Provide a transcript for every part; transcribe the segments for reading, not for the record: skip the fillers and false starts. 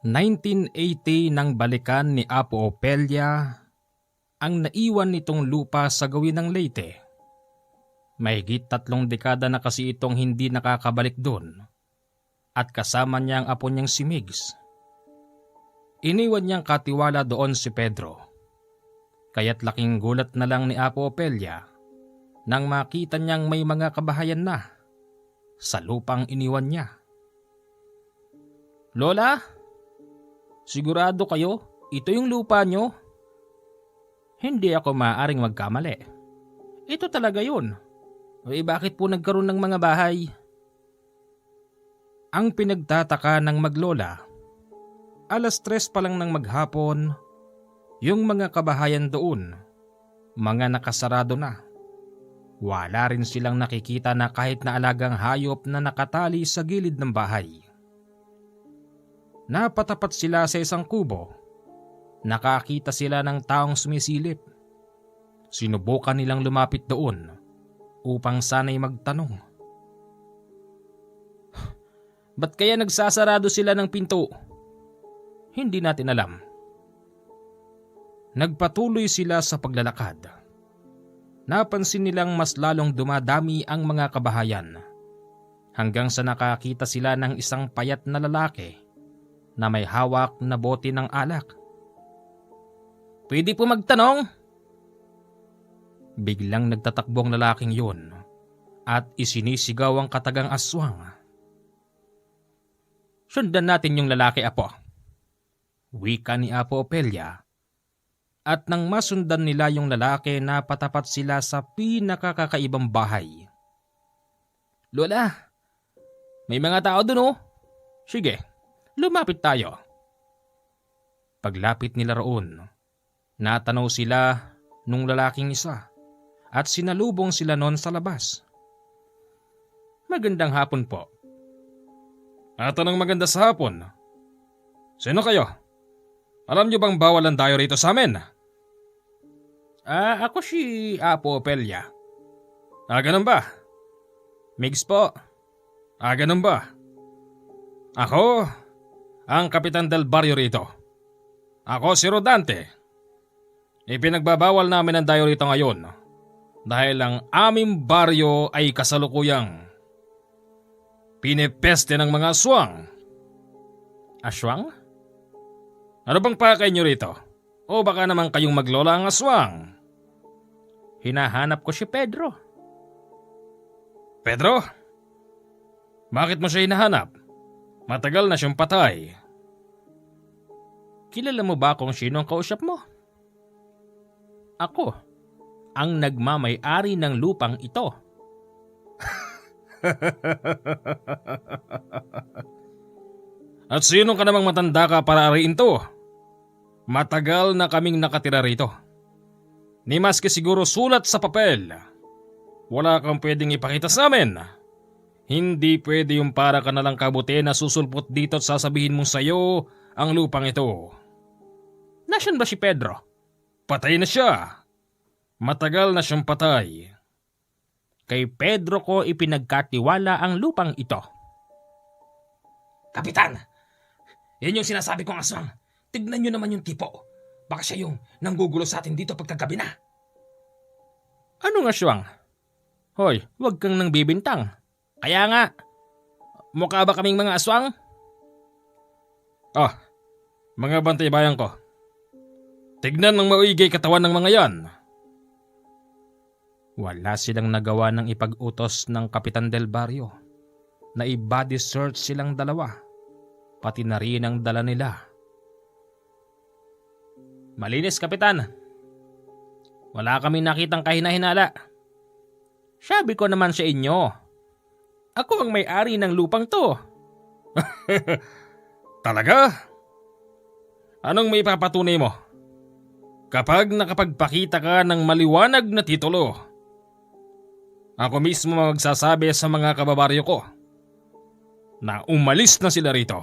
1980 nang balikan ni Apo Opelia ang naiwan nitong lupa sa gawin ng Leyte. Mahigit 3 dekada na kasi itong hindi nakakabalik doon at kasama niya ang apo niyang si Migs. Iniwan niyang katiwala doon si Pedro. Kaya't laking gulat na lang ni Apo Opelia nang makita niyang may mga kabahayan na sa lupang iniwan niya. "Lola, sigurado kayo ito yung lupa niyo?" "Hindi ako maaaring magkamali. Ito talaga yun. Bakit po nagkaroon ng mga bahay?" Ang pinagtataka ng maglola, 3:00 pa lang ng maghapon, yung mga kabahayan doon, mga nakasarado na. Wala rin silang nakikita na kahit na alagang hayop na nakatali sa gilid ng bahay. Napatapat sila sa isang kubo. Nakakita sila ng taong sumisilip. Sinubukan nilang lumapit doon upang sana'y magtanong. "Ba't kaya nagsasarado sila ng pinto?" "Hindi natin alam." Nagpatuloy sila sa paglalakad. Napansin nilang mas lalong dumadami ang mga kabahayan hanggang sa nakakita sila ng isang payat na lalaki na may hawak na bote ng alak. "Pwede po magtanong?" Biglang nagtatakbo ang lalaking yun at isinisigaw ang katagang aswang. "Sundan natin yung lalaki, Apo," wika ni Apo Opelia. At nang masundan nila yung lalaki, napatapat sila sa pinakakakaibang bahay. "Lola, may mga tao dun oh. Sige, lumapit tayo." Paglapit nila roon, natanaw sila nung lalaking isa at sinalubong sila noon sa labas. "Magandang hapon po." "At anong maganda sa hapon? Sino kayo? Alam niyo bang bawal ang dayo rito sa amin?" Ako si Apo Opelia." Ganun ba?" "Migs po." Ganun ba? Ako, ang kapitan del baryo rito. Ako si Rodante. Ipinagbabawal namin ang dayo rito ngayon dahil ang aming baryo ay kasalukuyang pinipeste ng mga aswang." "Aswang? Ano bang pakay niyo rito? O baka naman kayong maglola ang aswang?" "Hinahanap ko si Pedro." "Pedro? Bakit mo siya hinahanap? Matagal na siyang patay." "Kilala mo ba kung sino ang kausap mo?" "Ako, ang nagmamay-ari ng lupang ito." "At sino ka namang matanda ka para ariin to? Matagal na kaming nakatira rito. Ni maski siguro sulat sa papel. Wala kang pwedeng ipakita sa amin. Hindi pwede yung para ka nalang kabuti na susulpot dito at sasabihin mong sayo ang lupang ito." "Nasaan ba si Pedro?" "Patay na siya. Matagal na siyang patay." "Kay Pedro ko ipinagkatiwala ang lupang ito." "Kapitan, yan yung sinasabi kong aswang. Tignan nyo naman yung tipo. Baka siya yung nanggugulo sa atin dito pagkagabi na." "Anong aswang? Hoy, wag kang nang bibintang. Kaya nga, mukha ba kaming mga aswang?" Mga bantay bayan ko. Tignan ng mauigay katawan ng mga yan." Wala silang nagawa ng ipag-utos ng Kapitan del Barrio na i-body search silang dalawa, pati na rin ang dala nila. "Malinis, Kapitan. Wala kaming nakitang kahina-hinala. Sabi ko naman sa inyo, ako ang may-ari ng lupang to." "Talaga? Anong may papatunay mo? Kapag nakapagpakita ka ng maliwanag na titulo, ako mismo magsasabi sa mga kababaryo ko na umalis na sila rito.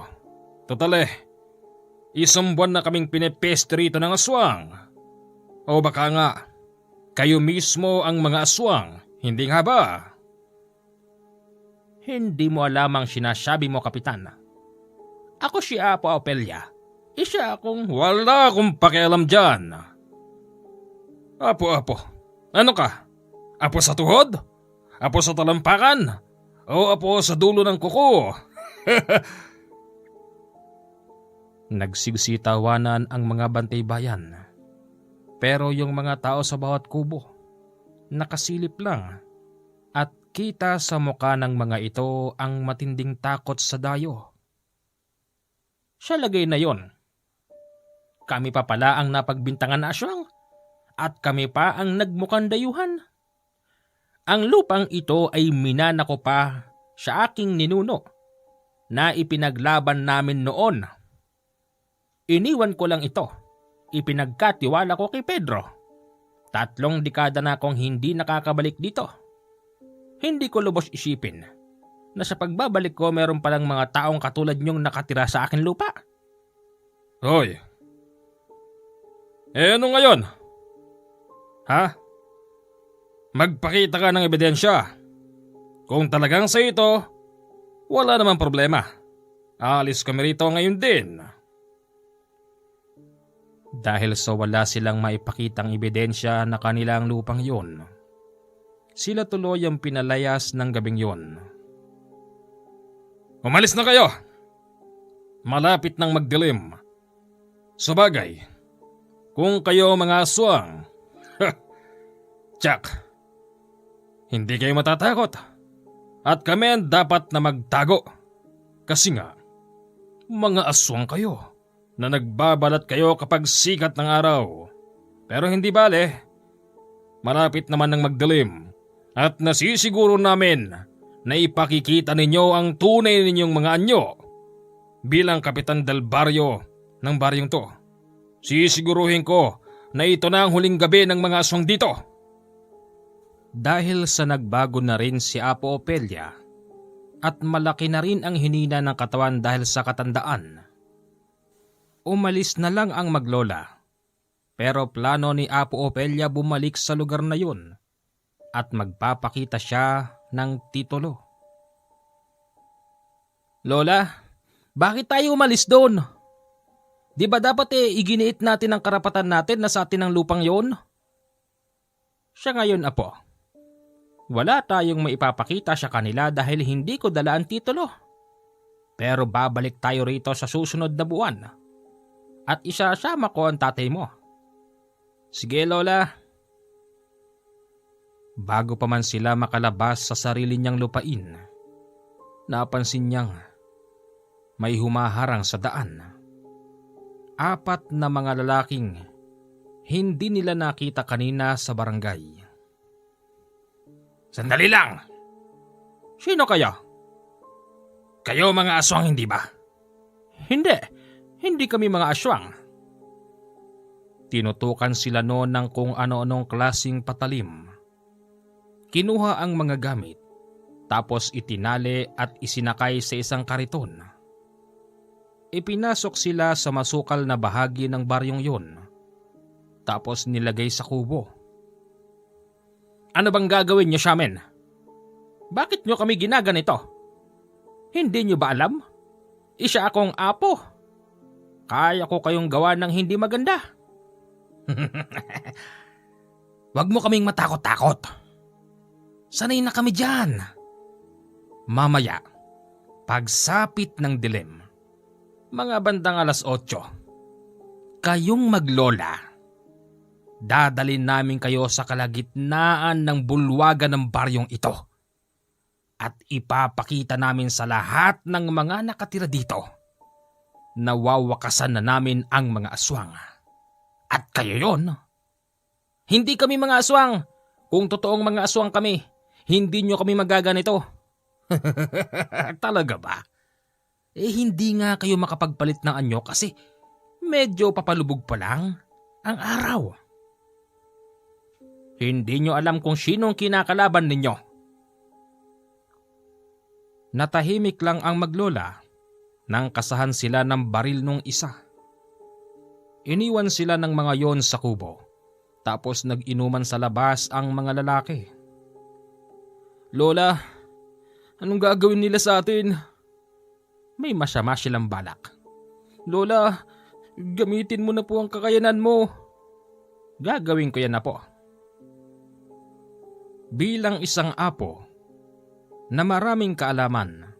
Total isang buwan na kaming pinipeste rito ng aswang. O baka nga, kayo mismo ang mga aswang, hindi nga ba?" "Hindi mo alam ang sinasabi mo, Kapitan. Ako si Apo Opelia. Siya akong... Wala akong pakialam dyan. Apo. Ano ka? Apo sa tuhod? Apo sa talampakan? O apo sa dulo ng kuko? Nagsigsitawanan ang mga bantay bayan. Pero yung mga tao sa bawat kubo, nakasilip lang at kita sa muka ng mga ito ang matinding takot sa dayo. Sa lagay na yon, kami pa pala ang napagbintangan na aswang at kami pa ang nagmukhang dayuhan. Ang lupang ito ay minana ko pa sa aking ninuno na ipinaglaban namin noon. Iniwan ko lang ito. Ipinagkatiwala ko kay Pedro. 3 dekada na akong hindi nakakabalik dito. Hindi ko lubos isipin na sa pagbabalik ko meron palang mga taong katulad niyong nakatira sa akin lupa. Hoy. Ano ngayon? Ha? Magpakita ka ng ebidensya. Kung talagang sa ito, wala namang problema. Alis kami rito ngayon din. Dahil sa wala silang maipakitang ebidensya na kanilang lupang yun, sila tuloy ang pinalayas ng gabing yun. Umalis na kayo! Malapit nang magdilim. Sabagay, kung kayo mga aswang, tsak, hindi kayo matatakot. At kami ang dapat na magtago. Kasi nga, mga aswang kayo na nagbabalat kayo kapag sikat ng araw. Pero hindi bale, malapit naman ng magdilim at nasisiguro namin na ipakikita ninyo ang tunay ninyong mga anyo. Bilang kapitan del baryo ng baryong to, sisiguruhin ko na ito na ang huling gabi ng mga aswang dito. Dahil sa nagbago na rin si Apo Opelia at malaki na rin ang hinina ng katawan dahil sa katandaan, umalis na lang ang maglola. Pero plano ni Apo Opelia bumalik sa lugar na yun at magpapakita siya ng titulo. Lola, bakit tayo umalis doon? Di ba dapat iginiit natin ang karapatan natin na sa atin ang lupang yon? Siya ngayon, Apo. Wala tayong maipapakita sa kanila dahil hindi ko dala ang titulo. Pero babalik tayo rito sa susunod na buwan. At isasama ko ang tatay mo. Sige, Lola. Bago pa man sila makalabas sa sarili niyang lupain, napansin niyang may humaharang sa daan. 4 na mga lalaking hindi nila nakita kanina sa barangay. Sandali lang! Sino kaya? Kayo mga aswang, hindi ba? Hindi kami mga aswang. Tinutukan sila noon ng kung ano-anong klaseng patalim. Kinuha ang mga gamit, tapos itinali at isinakay sa isang kariton. Ipinasok sila sa masukal na bahagi ng baryong yun, tapos nilagay sa kubo. Ano bang gagawin niyo sa amin? Bakit niyo kami ginaganito? Hindi niyo ba alam? Isa akong apo. Kaya ko kayong gawa ng hindi maganda. Wag mo kaming matakot-takot. Sanay na kami dyan. Mamaya, pagsapit ng dilim, mga bandang 8:00, kayong maglola. Dadalin namin kayo sa kalagitnaan ng bulwagan ng baryong ito. At ipapakita namin sa lahat ng mga nakatira dito na wawakasan na namin ang mga aswang. At kayo yon. Hindi kami mga aswang. Kung totoong mga aswang kami, hindi nyo kami magaganito. Talaga ba? Hindi nga kayo makapagpalit ng anyo kasi medyo papalubog pa lang ang araw. Hindi nyo alam kung sinong kinakalaban ninyo. Natahimik lang ang maglola nang kasahan sila ng baril nung isa. Iniwan sila ng mga yon sa kubo, tapos nag-inuman sa labas ang mga lalaki. Lola, anong gagawin nila sa atin? May masama silang balak. Lola, gamitin mo na po ang kakayanan mo. Gagawin ko yan na po. Bilang isang apo na maraming kaalaman,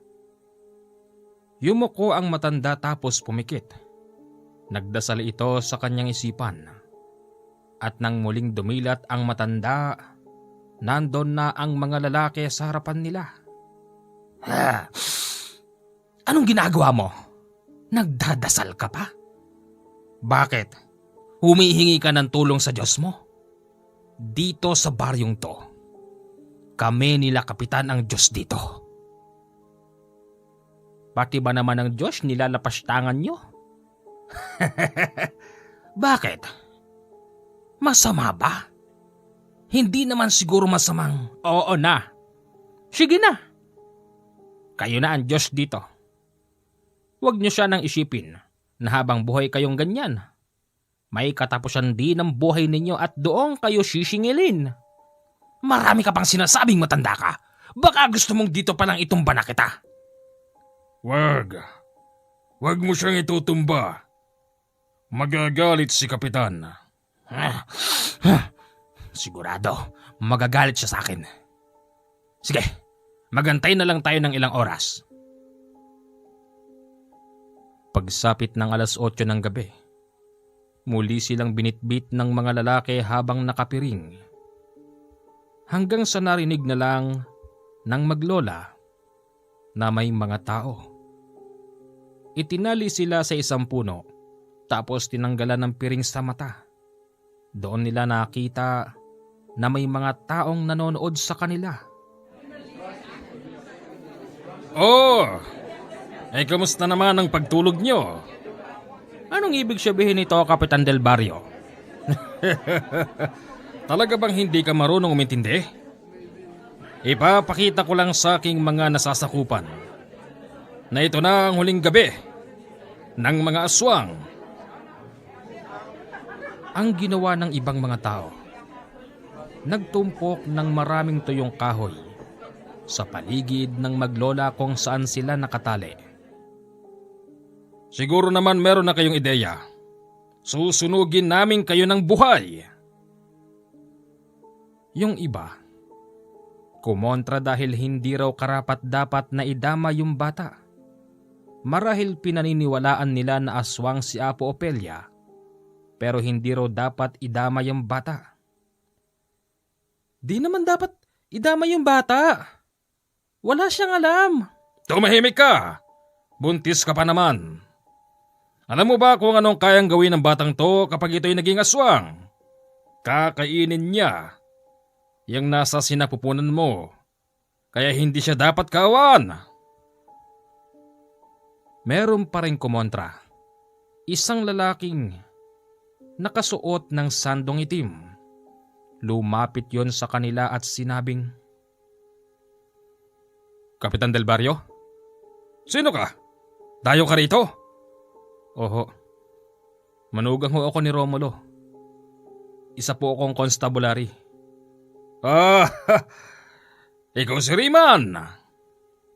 yumuko ang matanda tapos pumikit. Nagdasal ito sa kanyang isipan. At nang muling dumilat ang matanda, nandon na ang mga lalaki sa harapan nila. Anong ginagawa mo? Nagdadasal ka pa? Bakit? Humihingi ka ng tulong sa Diyos mo? Dito sa baryong to, kami nila kapitan ang Diyos dito. Pati ba naman ang Diyos nilalapastangan nyo? Bakit? Masama ba? Hindi naman siguro masamang oo na. Sige na. Kayo na ang Diyos dito. Huwag niyo siya nang isipin na habang buhay kayong ganyan, may katapusan din ang buhay ninyo at doon kayo sisingilin. Marami ka pang sinasabing matanda ka. Baka gusto mong dito palang itumba na kita. Wag. Wag mo siyang itutumba. Magagalit si Kapitan. Sigurado, magagalit siya sa akin. Sige, magantay na lang tayo ng ilang oras. Pagsapit ng 8:00 ng gabi, muli silang binitbit ng mga lalaki habang nakapiring. Hanggang sa narinig na lang ng maglola na may mga tao. Itinali sila sa isang puno tapos tinanggalan ng piring sa mata. Doon nila nakita na may mga taong nanonood sa kanila. Oh! Ay kamusta naman ang pagtulog nyo? Anong ibig sabihin nito, Kapitan Del Barrio? Talaga bang hindi ka marunong umintindi? Ipapakita ko lang sa aking mga nasasakupan na ito na ang huling gabi ng mga aswang. Ang ginawa ng ibang mga tao, nagtumpok ng maraming tuyong kahoy sa paligid ng maglola kung saan sila nakatali. Siguro naman meron na kayong ideya. Susunugin namin kayo ng buhay. Yung iba, kumontra dahil hindi raw karapat-dapat na idama yung bata. Marahil pinaniniwalaan nila na aswang si Apo Opelia, pero hindi raw dapat idama yung bata. Di naman dapat idama yung bata. Wala siyang alam. Tumahimik ka! Buntis ka pa naman. Alam mo ba kung anong kayang gawin ng batang to kapag ito'y naging aswang? Kakainin niya yung nasa sinapupunan mo. Kaya hindi siya dapat kawan. Meron pa rin kumontra. Isang lalaking nakasuot ng sandong itim. Lumapit yon sa kanila at sinabing, Kapitan Del Barrio? Sino ka? Dayo ka rito? Oho. Manugang ho ako ni Romulo. Isa po akong constabulary. Ah, ikaw si Riman.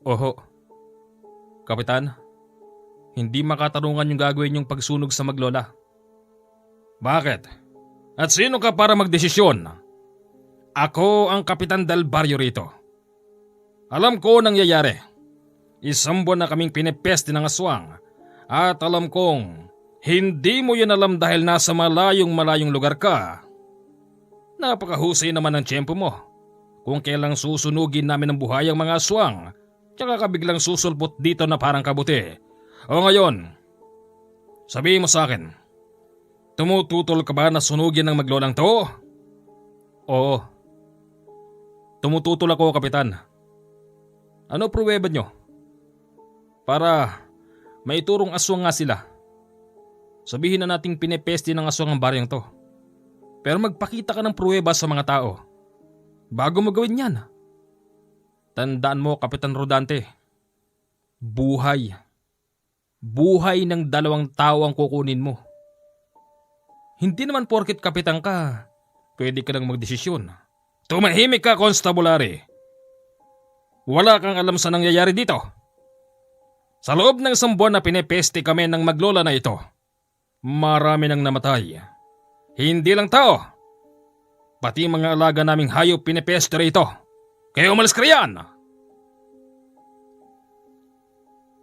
Oho. Kapitan, hindi makatarungan yung gagawin yung pagsunog sa maglola. Bakit? At sino ka para magdesisyon? Ako ang Kapitan Del Barrio rito. Alam ko nangyayari. Isang buwan na kaming pinepeste ng aswang. At alam kong hindi mo yan alam dahil nasa malayong lugar ka. Napakahusay naman ng tiyempo mo. Kung kailang susunugin namin ng buhay ang mga aswang, tsaka ka biglang susulpot dito na parang kabuti. O ngayon, sabihin mo sa akin, tumututol ka ba na sunugin ng maglolang to? Oo. Tumututol ako, Kapitan. Ano pruweba nyo? Para may turong aswang nga sila. Sabihin na nating pinepeste ng aswang ang baryang to. Pero magpakita ka ng pruweba sa mga tao bago mo gawin yan. Tandaan mo, Kapitan Rodante, buhay ng 2 tao ang kukunin mo. Hindi naman porket kapitan ka, pwede ka nang magdesisyon. Tumahimik ka, Constabulary. Wala kang alam sa nangyayari dito. Sa loob ng 1 buwan na pinepeste kami ng maglola na ito, marami nang namatay. Hindi lang tao, pati mga alaga naming hayop pinepeste rito. Kaya umalis ka riyan!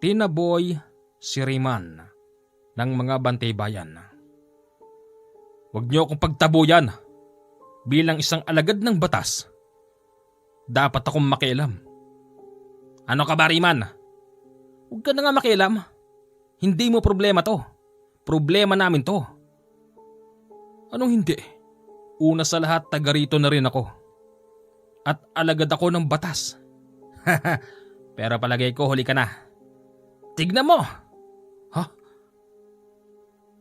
Tinaboy si Riman ng mga bantay bayan. Huwag niyo akong pagtabuyan. Bilang isang alagad ng batas, dapat akong makialam. Ano ka ba, Riman? Huwag ka na nga makialam. Hindi mo problema to. Problema namin to. Anong hindi? Una sa lahat, taga rito na rin ako. At alagad ako ng batas. Pero palagay ko huli ka na. Tignan mo! Ha?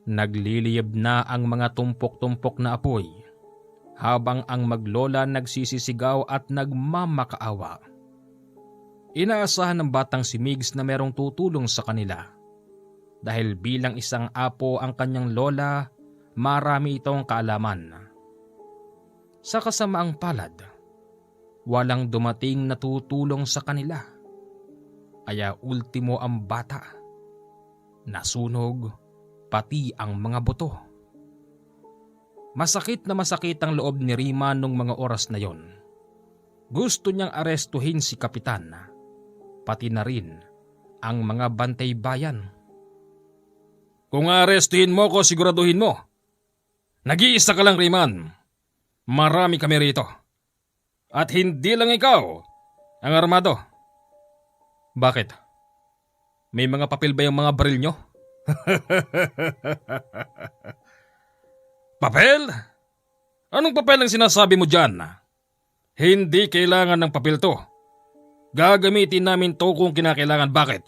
Nagliliyab na ang mga tumpok-tumpok na apoy habang ang maglola nagsisisigaw at nagmamakaawa. Inaasahan ng batang si Migs na merong tutulong sa kanila. Dahil bilang isang apo ang kanyang lola, marami itong kaalaman. Sa kasamaang palad, walang dumating na tutulong sa kanila. Kaya ultimo ang bata. Nasunog pati ang mga buto. Masakit na masakit ang loob ni Rima nung mga oras na yon. Gusto niyang arestuhin si Kapitan, pati na rin ang mga bantay bayan. Kung arestuhin mo ko, siguraduhin mo. Nag-iisa ka lang, Riman. Marami kami rito. At hindi lang ikaw ang armado. Bakit? May mga papel ba yung mga baril nyo? Papel? Anong papel ang sinasabi mo dyan? Hindi kailangan ng papel to. Gagamitin namin to kung kinakailangan. Bakit?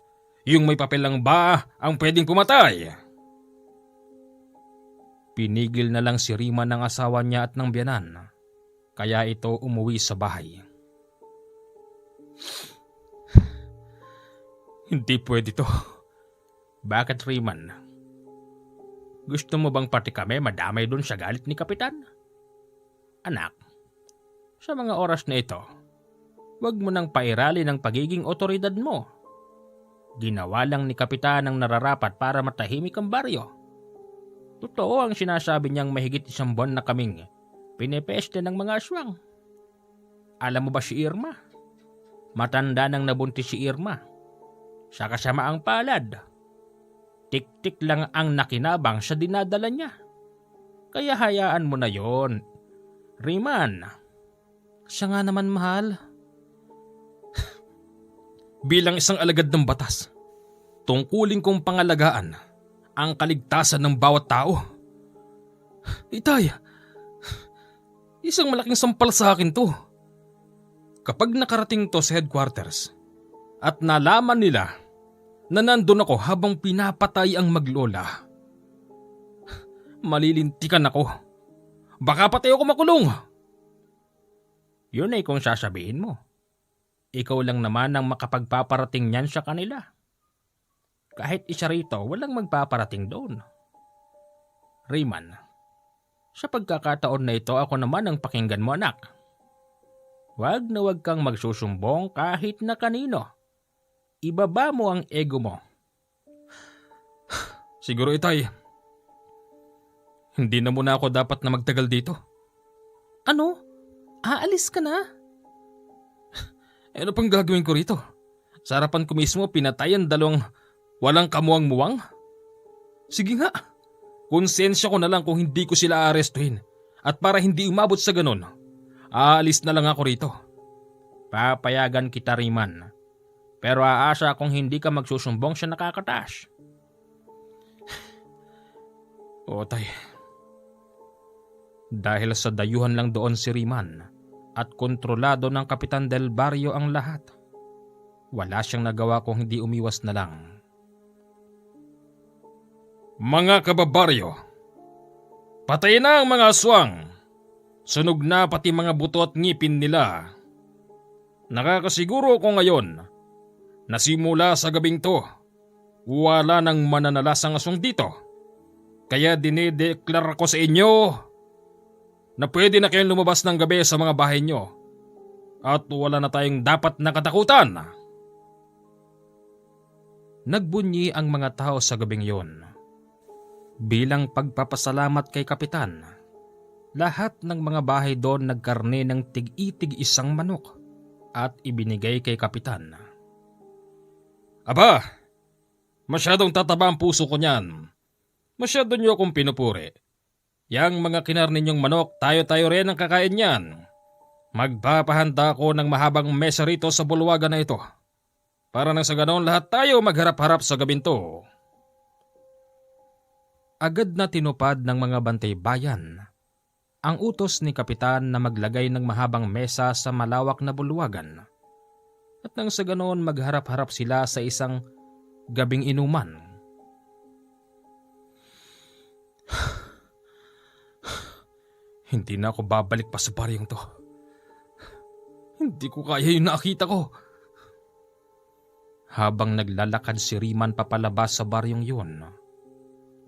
Yung may papel lang ba ang pwedeng pumatay? Pinigil na lang si Rima ng asawa niya at ng biyanan. Kaya ito umuwi sa bahay. Hindi pwede to. Bakit, Riman? Gusto mo bang pati kami madamay dun sa galit ni Kapitan? Anak, sa mga oras na ito, huwag mo nang pairali ng pagiging otoridad mo. Ginawa lang ni Kapitan ang nararapat para matahimik ang baryo. Totoo ang sinasabi niyang mahigit 1 buwan na kaming pinepeste ng mga aswang. Alam mo ba si Irma? Matanda nang nabuntis si Irma. Sa kasamaang palad. Tik-tik lang ang nakinabang sa dinadala niya. Kaya hayaan mo na yon, Riman. Siya nga naman, mahal. Bilang isang alagad ng batas, tungkulin kong pangalagaan ang kaligtasan ng bawat tao. Itay, isang malaking sampal sa akin to. Kapag nakarating to sa headquarters at nalaman nila na nandun ako habang pinapatay ang maglola, malilintikan ako. Baka patay ako makulong. Yun ay kung sasabihin mo. Ikaw lang naman ang makapagpaparating niyan sa kanila. Kahit isa rito, walang magpaparating doon. Riman, sa pagkakataon na ito ako naman ang pakinggan mo, anak. Wag na wag kang magsusumbong kahit na kanino. Ibaba mo ang ego mo. Siguro, Itay, hindi na muna ako dapat na magtagal dito. Ano? Aalis ka na? Ano pang gagawin ko rito? Sa harapan ko mismo pinatayan 2 walang kamuwang-muwang? Sige nga, konsensya ko na lang kung hindi ko sila aarestuhin. At para hindi umabot sa ganun, aalis na lang ako rito. Papayagan kita, Riman. Pero aasa kung hindi ka magsusumbong sa nakakataas. Oo, Tay. Dahil sa dayuhan lang doon si Riman at kontrolado ng Kapitan Del Barrio ang lahat, wala siyang nagawa kung hindi umiwas na lang. Mga kababaryo, patay na ang mga aswang. Sunog na pati mga buto at ngipin nila. Nakakasiguro ko ngayon na simula sa gabing to, wala nang mananalasang aswang dito. Kaya dinideklara ko sa inyo na pwede na kayong lumabas ng gabi sa mga bahay nyo at wala na tayong dapat nakatakutan. Nagbunyi ang mga tao sa gabing yon. Bilang pagpapasalamat kay Kapitan, lahat ng mga bahay doon nagkarne ng tig-itig isang manok at ibinigay kay Kapitan. Aba, masyadong tataba ang puso ko niyan. Masyado niyo akong pinupuri. Yang mga kinarne niyong manok, tayo-tayo rin ang kakain niyan. Magpapahanda ko ng mahabang mesa rito sa bulwagan na ito. Para nang sa ganoon lahat tayo magharap-harap sa gabing to. Agad na tinupad ng mga bantay bayan ang utos ni Kapitan na maglagay ng mahabang mesa sa malawak na bulwagan. At nang sa ganoon magharap-harap sila sa isang gabing inuman. Hindi na ako babalik pa sa baryong to. Hindi ko kaya yung nakita ko. Habang naglalakad si Riman papalabas sa baryong yun,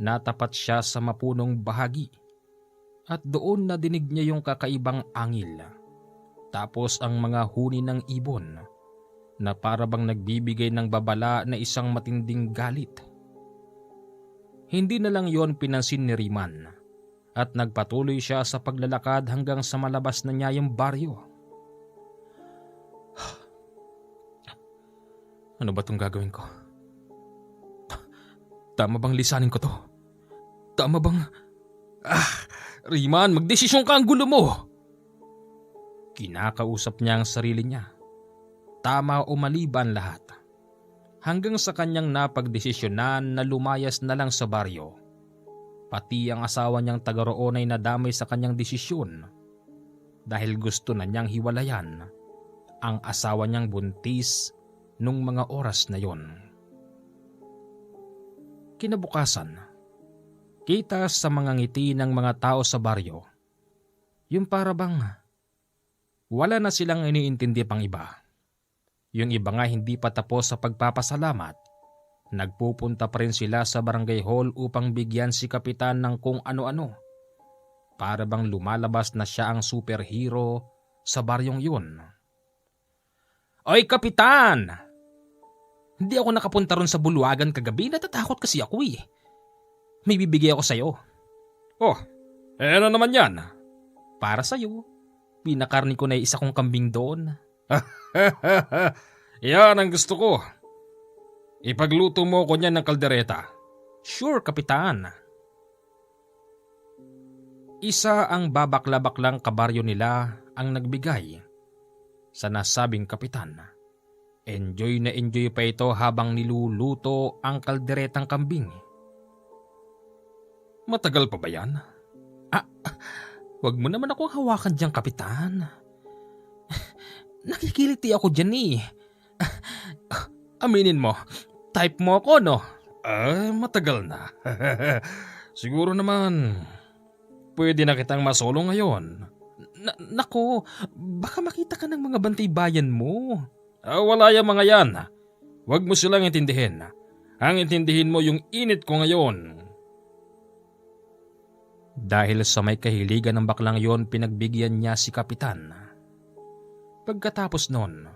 natapat siya sa mapunong bahagi at doon nadinig niya yung kakaibang angil. Tapos ang mga huni ng ibon na parabang nagbibigay ng babala na isang matinding galit. Hindi na lang yon pinansin ni Riman at nagpatuloy siya sa paglalakad hanggang sa malabas na niya yung baryo. Ano ba itong gagawin ko? Tama bang lisanin ko to? Tama bang... Riman, magdesisyon ka ang gulo mo! Kinakausap niya ang sarili niya. Tama o maliban lahat. Hanggang sa kanyang napagdesisyonan na lumayas na lang sa baryo. Pati ang asawa niyang taga-roon ay nadamay sa kanyang desisyon. Dahil gusto na niyang hiwalayan ang asawa niyang buntis nung mga oras na yon. Kinabukasan, kita sa mga ngiti ng mga tao sa baryo, yung parabang wala na silang iniintindi pang iba. Yung iba nga hindi pa tapos sa pagpapasalamat, nagpupunta pa rin sila sa barangay hall upang bigyan si Kapitan ng kung ano-ano. Parabang lumalabas na siya ang superhero sa baryong yun. Oy Kapitan! Hindi ako nakapunta ron sa bulwagan kagabi, natatakot kasi ako eh. May bibigay ako sa'yo. Oh, ano naman yan? Para sa'yo. Pinakarni ko na isa kong kambing doon. Yan ang gusto ko. Ipagluto mo ko niyan ng kaldereta. Sure, Kapitan. Isa ang babakla-baklang kabaryo nila ang nagbigay sa nasabing kapitan. Enjoy na enjoy pa ito habang niluluto ang kalderetang kambing. Matagal pa ba yan? Wag mo naman akong hawakan dyan, Kapitan. Nakikiliti ako dyan eh. Aminin mo, type mo ako, no? Matagal na. Siguro naman, pwede na kitang masolo ngayon. Nako, baka makita ka ng mga bantay bayan mo. Wala yung mga yan. Huwag mo silang intindihin. Ang intindihin mo yung init ko ngayon. Dahil sa may kahiligan ng baklang yon, pinagbigyan niya si Kapitan. Pagkatapos nun,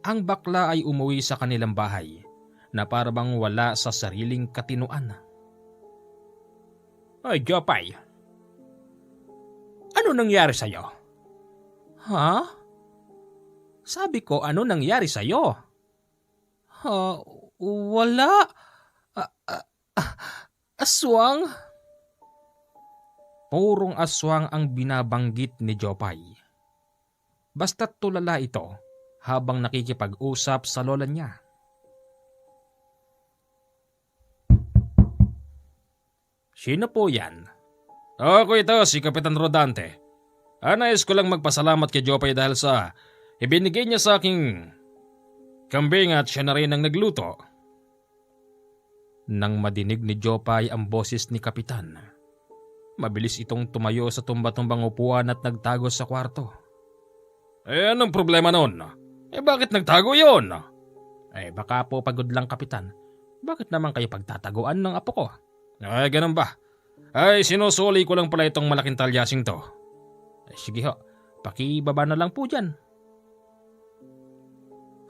ang bakla ay umuwi sa kanilang bahay na parabang wala sa sariling katinuan. Ay, Jopay. Ano nangyari sa'yo? Ha? Sabi ko, ano nangyari sa'yo? Wala. Aswang? Purong aswang ang binabanggit ni Jopay. Basta't tulala ito habang nakikipag-usap sa lola niya. Sino po yan? Ako ito, si Kapitan Rodante. Nais ko lang magpasalamat kay Jopay dahil sa ibinigay niya sa aking kambing at siya na rin ang nagluto. Nang madinig ni Jopay ang boses ni Kapitan, mabilis itong tumayo sa tumba-tumbang upuan at nagtago sa kwarto. Anong problema nun? Bakit nagtago yon? Baka po pagod lang, Kapitan. Bakit naman kayo pagtataguan ng apo ko? Ganun ba? Sinusuli ko lang pala itong malaking talyasing to. Sige ho, pakibaba na lang po dyan.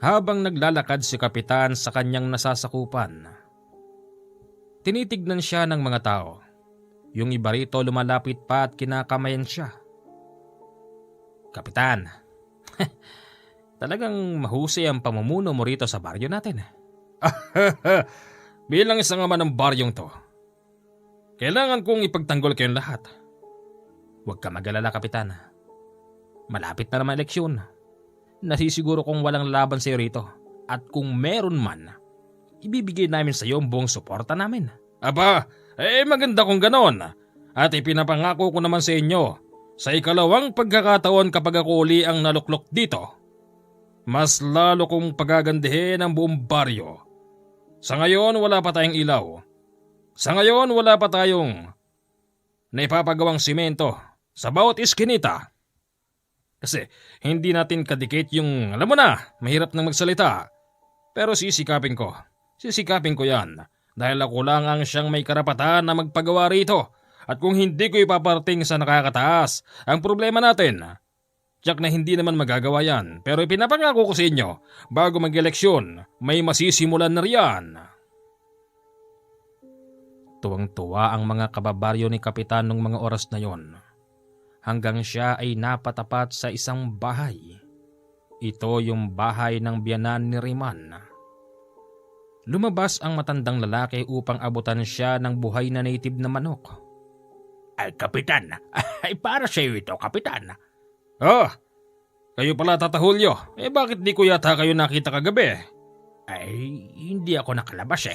Habang naglalakad si Kapitan sa kanyang nasasakupan, tinitignan siya ng mga tao. Yung iba rito lumalapit pa at kinakamayan siya. Kapitan, talagang mahusay ang pamumuno mo rito sa baryo natin. Bilang isang ama ng baryong to, kailangan kong ipagtanggol kayong lahat. Huwag ka mag-alala, Kapitan. Malapit na naman eleksyon. Nasisiguro kong walang laban sa iyo rito. At kung meron man, ibibigay namin sa iyo ang buong suporta namin. Aba, maganda kung ganon. At ipinapangako ko naman sa inyo, sa ikalawang pagkakataon kapag ako uli ang naluklok dito, mas lalo kong pagagandahin ang buong baryo. Sa ngayon wala pa tayong ilaw. Sa ngayon wala pa tayong naipapagawang simento sa bawat iskinita. Kasi hindi natin kadikit yung, alam mo na, mahirap nang magsalita. Pero sisikapin ko yan. Dahil ako lang ang siyang may karapatan na magpagawa rito. At kung hindi ko ipaparating sa nakakataas ang problema natin, tiyak na hindi naman magagawa yan. Pero ipinapangako ko sa inyo, bago mag-eleksyon, may masisimulan na riyan. Tuwang-tuwa ang mga kababaryo ni Kapitan nung mga oras na yon. Hanggang siya ay napatapat sa isang bahay. Ito yung bahay ng biyanan ni Riman. Lumabas ang matandang lalaki upang abutan siya ng buhay na native na manok. Ay, Kapitan. Ay, para sa iyo ito, Kapitan. Kayo pala, Tata Julio. Bakit di ko yata kayo nakita kagabi? Ay, hindi ako nakalabas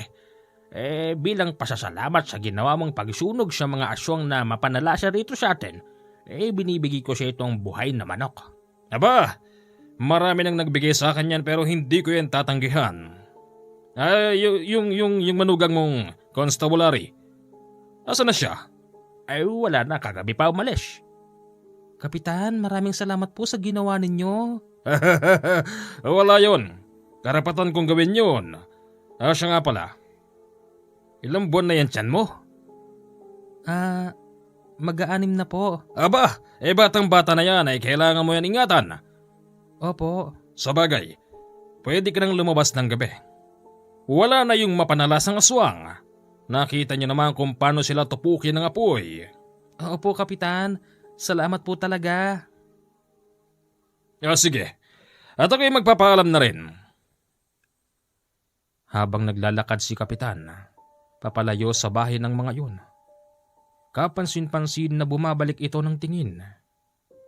bilang pasasalamat sa ginawa mong pagsunog sa mga aswang na mapanalasa rito sa atin, binibigay ko sa itong buhay na manok. Aba, marami nang nagbigay sa akin yan pero hindi ko yan tatanggihan. Yung manugang mong constabulary, asa na siya? Ay, wala na, kagabi pa umalis. Kapitan, maraming salamat po sa ginawa ninyo. Wala yon. Karapatan kong gawin yun. Siya nga pala. Ilang buwan na yan tiyan mo? Mag-aanim na po. Aba, batang bata na yan ay kailangan mo yan ingatan. Opo. Sa bagay, pwede ka nang lumabas ng gabi. Wala na yung mapanalasang aswang. Nakita niyo naman kung paano sila tupukin ng apoy. Opo, Kapitan. Salamat po talaga. Sige. At ako'y magpapaalam na rin. Habang naglalakad si Kapitan, papalayo sa bahay ng mga yun, kapansin-pansin na bumabalik ito ng tingin.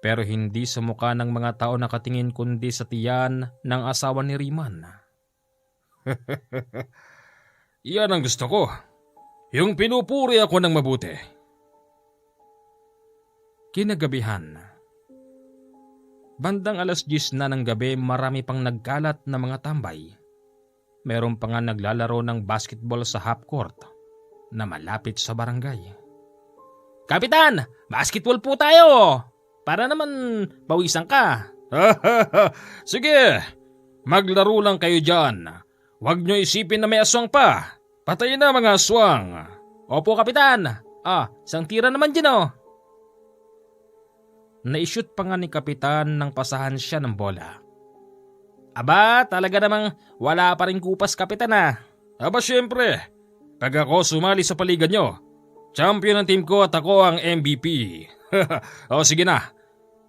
Pero hindi sa mukha ng mga tao nakatingin kundi sa tiyan ng asawa ni Riman. Yan ang gusto ko. Yung pinupuri ako ng mabuti. Kinagabihan. Bandang 10:00 na ng gabi, marami pang nagkalat na mga tambay. Meron pa nga naglalaro ng basketball sa half court na malapit sa barangay. Kapitan, basketball po tayo! Para naman bawisan ka. Sige, maglaro lang kayo dyan. Huwag nyo isipin na may aswang pa. Patayin na mga aswang. Opo, Kapitan. Isang tira naman dyan Na-shoot pa nga ni Kapitan nang pasahan siya ng bola. Aba, talaga namang wala pa rin kupas, Kapitan Aba, syempre. Pag ako sumali sa paligan nyo, champion ng team ko at ako ang MVP. Sige na.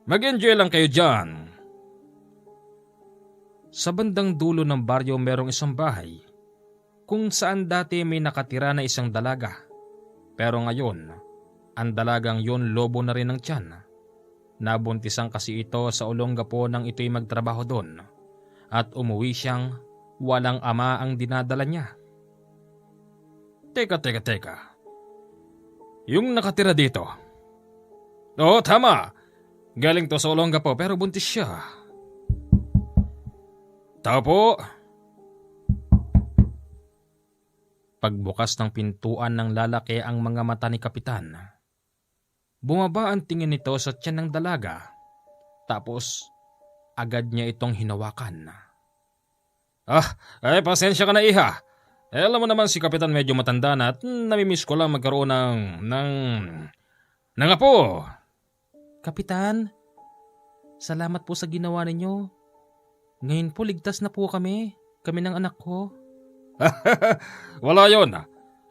Mag-enjoy lang kayo dyan. Sa bandang dulo ng baryo merong isang bahay kung saan dati may nakatira na isang dalaga. Pero ngayon, ang dalagang yon lobo na rin ng tiyan. Nabuntisan kasi ito sa Olongapo nang ito'y magtrabaho doon at umuwi siyang walang ama ang dinadala niya. Teka. Yung nakatira dito. Oo, tama. Galing to sa Olongapo pero buntis siya. Tao po. Pagbukas ng pintuan ng lalaki ang mga mata ni Kapitan. Bumaba ang tingin nito sa tiyan ng dalaga. Tapos agad niya itong hinawakan. Pasensya ka na, iha. Alam mo naman si Kapitan medyo matanda na at namimiss ko lang magkaroon ng apo. Kapitan, salamat po sa ginawa ninyo. Ngayon po ligtas na po kami. Kami ng anak ko. Wala yon.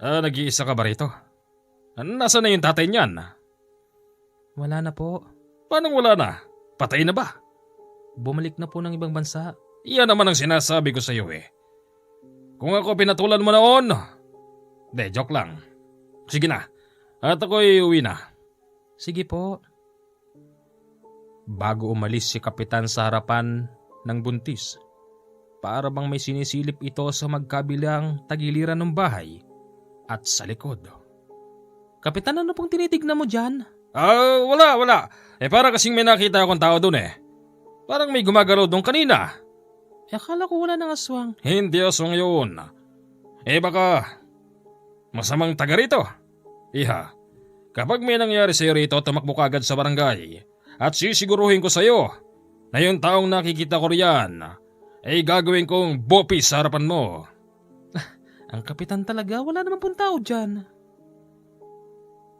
Nag-iisa ka ba rito? Nasaan na yung tatay niyan? Wala na po. Paano wala na? Patay na ba? Bumalik na po ng ibang bansa. Iyan naman ang sinasabi ko sa iyo eh. Kung ako pinatulan mo noon. Joke lang. Sige na. At ako'y uwi na. Sige po. Bago umalis si Kapitan sa harapan ng buntis, para bang may sinisilip ito sa magkabilang tagiliran ng bahay at sa likod. Kapitan, ano pong tinitignan mo dyan? Wala. Para kasing may nakita akong tao doon eh. Parang may gumagalaw doon kanina. Akala ko wala ng aswang. Hindi aswang yun. Baka masamang taga rito. Iha, kapag may nangyari sa'yo rito, tumakbo ka agad sa barangay. At sisiguruhin ko sa'yo na yung taong nakikita ko riyan ay gagawin kong bopis sa harapan mo. Ang kapitan talaga, wala naman pong tao dyan.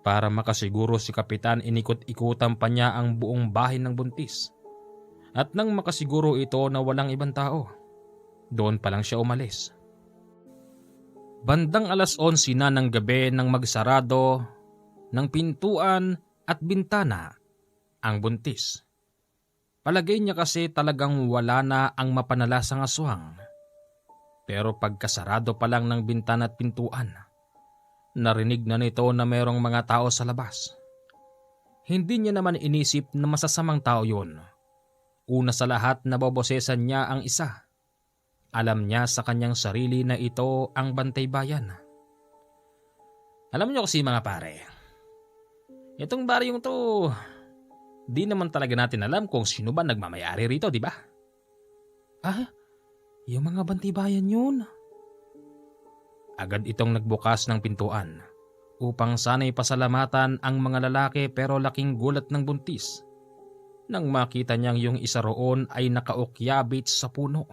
Para makasiguro si Kapitan, inikot-ikutan pa niya ang buong bahay ng buntis. At nang makasiguro ito na walang ibang tao, doon pa lang siya umalis. Bandang 11:00 na ng gabi nang magsarado ng pintuan at bintana ang buntis. Palagay niya kasi talagang wala na ang mapanalasang aswang. Pero pagkasarado pa lang ng bintana at pintuan, narinig na nito na mayroong mga tao sa labas. Hindi niya naman inisip na masasamang tao yun. Una sa lahat, nabobosesan niya ang isa. Alam niya sa kanyang sarili na ito ang bantay bayan. Alam niyo kasi mga pare, itong baryong to, di naman talaga natin alam kung sino ba nagmamayari rito, di ba? Yung mga bantay bayan yun. Agad itong nagbukas ng pintuan upang sana'y pasalamatan ang mga lalaki, pero laking gulat ng buntis nang makita niyang yung isa roon ay nakaukyabit sa puno.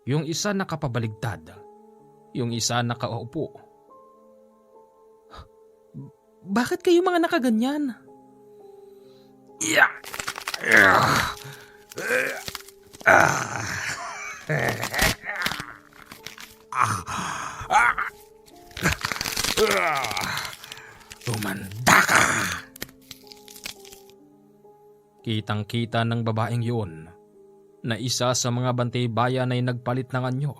Yung isa nakapabaligtad. Yung isa nakaupo. Bakit kayo mga nakaganyan? Tumanda ka! Kitang-kita ng babaeng yun na isa sa mga bantay bayan ay nagpalit ng anyo.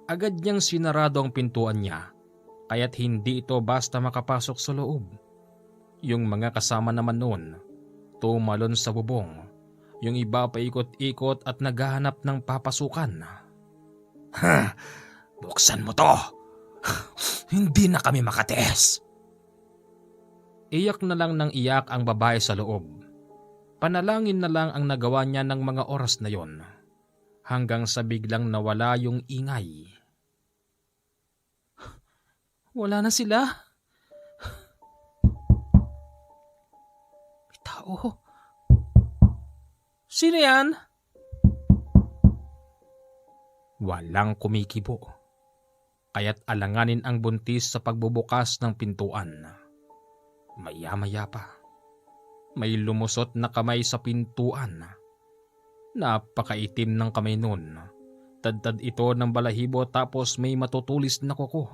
Agad niyang sinarado ang pintuan niya, kaya't hindi ito basta makapasok sa loob. Yung mga kasama naman noon, tumalon sa bubong. Yung iba paikot-ikot at naghahanap ng papasukan. Buksan mo to! Hindi na kami makates! Iyak na lang ng iyak ang babae sa loob. Panalangin na lang ang nagawa niya ng mga oras na yon, hanggang sa biglang nawala yung ingay. Wala na sila. May tao. Sino yan? Walang kumikibo, kaya't alanganin ang buntis sa pagbubukas ng pintuan. Maya-maya pa, may lumusot na kamay sa pintuan. Napakaitim ng kamay nun. Tadtad ito ng balahibo, tapos may matutulis na kuko.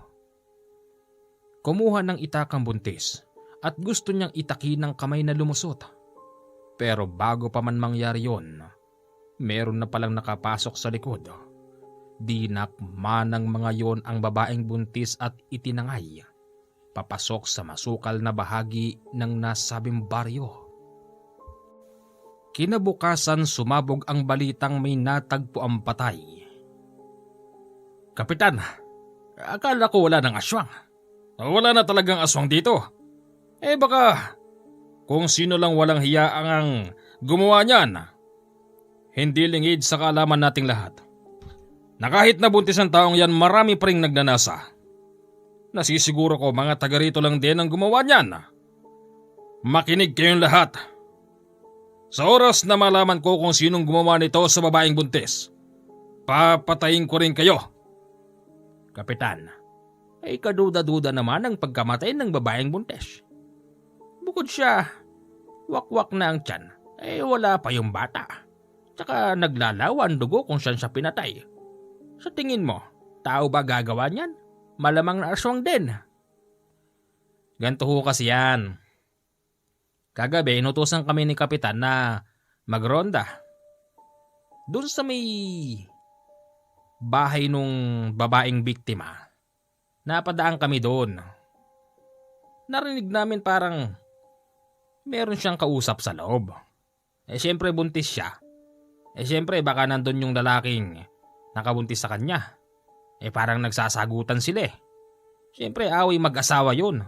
Kumuha ng itak ang buntis at gusto niyang itaki ng kamay na lumusot. Pero bago pa man mangyari yon, meron na palang nakapasok sa likod. Dinakma ng mga yon ang babaeng buntis at itinangay papasok sa masukal na bahagi ng nasabing baryo. Kinabukasan, sumabog ang balitang may natagpo ang patay. Kapitan, akala ko wala ng aswang. Wala na talagang aswang dito. Baka kung sino lang walang hiya ang gumawa niyan. Hindi lingid sa kaalaman nating lahat. Na kahit nabuntis ang taong yan, marami pa ring nagnanasa. Nasisiguro ko mga taga rito lang din ang gumawa niyan. Makinig kayong lahat. Sa oras na malaman ko kung sinong gumawa nito sa babaeng buntis, papatayin ko rin kayo. Kapitan, ay kaduda-duda naman ang pagkamatay ng babaeng buntis. Bukod siya, wakwak na ang tiyan, wala pa yung bata. Tsaka naglalawa ang dugo kung saan siya pinatay. Sa tingin mo, tao ba gagawa niyan? Malamang na aswang din. Ganito ho kasi yan. Kagabi, inutusan kami ni Kapitan na magronda. Doon sa may bahay nung babaeng biktima. Napadaan kami doon. Narinig namin parang meron siyang kausap sa loob. Siyempre buntis siya. Siyempre baka nandun yung lalaking nakabuntis sa kanya. Parang nagsasagutan sila eh. Siyempre away mag-asawa yun.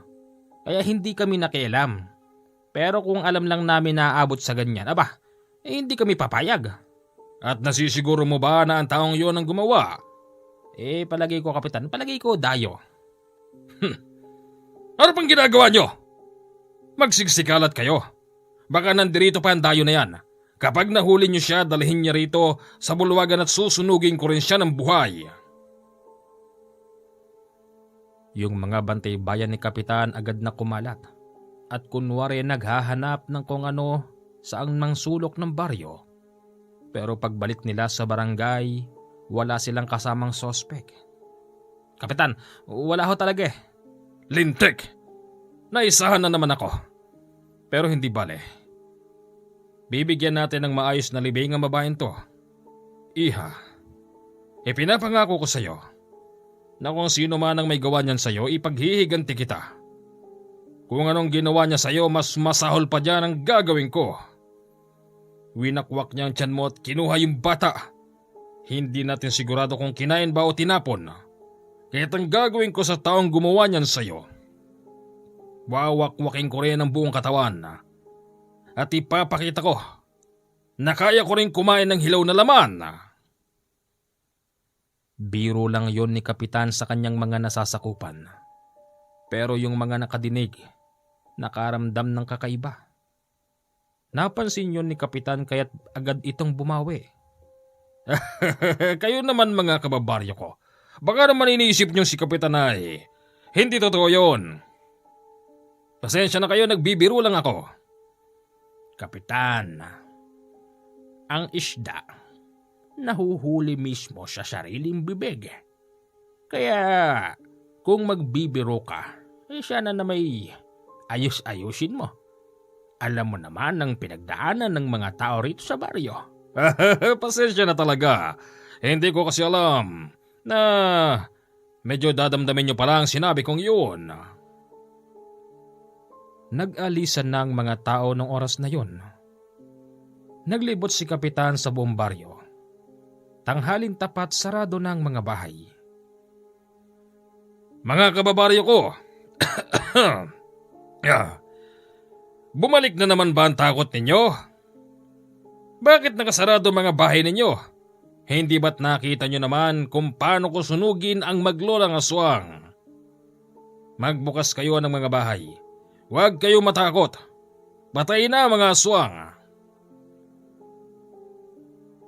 Kaya hindi kami nakialam. Pero kung alam lang namin na aabot sa ganyan, hindi kami papayag. At nasisiguro mo ba na ang taong yon ang gumawa? Palagay ko, Kapitan. Palagay ko, Dayo. Ano pang ginagawa nyo? Magsigsikalat kayo. Baka nandirito pa ang Dayo na yan. Kapag nahuli nyo siya, dalhin niya rito sa bulwagan at susunugin ko rin siya ng buhay. Yung mga bantay bayan ni Kapitan agad na kumalat at kunwari naghahanap ng kung ano saang mang sulok ng baryo. Pero pagbalik nila sa barangay, wala silang kasamang sospek. Kapitan, wala ho talaga eh. Lintik! Naisahan na naman ako. Pero hindi bale. Bibigyan natin ng maayos na libing ang babaeng to. Iha, ipinapangako ko sa'yo na kung sino man ang may gawa niyan sa'yo, ipaghihiganti kita. Kung anong ginawa niya sa'yo, mas masahol pa dyan ang gagawin ko. Winakwak niya ang tiyan mo at kinuha yung bata. Hindi natin sigurado kung kinain ba o tinapon. Kaya't ang gagawin ko sa taong gumawa niyan sa'yo, wawakwakin ko rin ang buong katawan at ipapakita ko na kaya ko rin kumain ng hilaw na laman. Biro lang yon ni Kapitan sa kanyang mga nasasakupan. Pero yung mga nakadinig, nakaramdam ng kakaiba. Napansin yon ni Kapitan kaya't agad itong bumawi. Kayo naman mga kababaryo ko. Baka naman iniisip niyo si Kapitan ay hindi totoo yon. Pasensya na kayo, nagbibiro lang ako. Kapitan, ang isda nahuhuli mismo sa sariling bibig. Kaya kung magbibiro ka, sana na may ayos-ayusin mo. Alam mo naman ang pinagdaanan ng mga tao rito sa baryo. Pasensya na talaga. Hindi ko kasi alam na medyo dadamdamin niyo pala ang sinabi kong yun. Nag-alisan na ang mga tao ng oras na yun. Naglibot si Kapitan sa buong baryo. Tanghalin tapat sarado na ang mga bahay. Mga kababaryo ko, bumalik na naman ba ang takot ninyo? Bakit nakasarado mga bahay ninyo? Hindi ba't nakita nyo naman kung paano ko sunugin ang maglolang aswang? Magbukas kayo ng mga bahay. Huwag kayo matakot. Patay na mga aswang.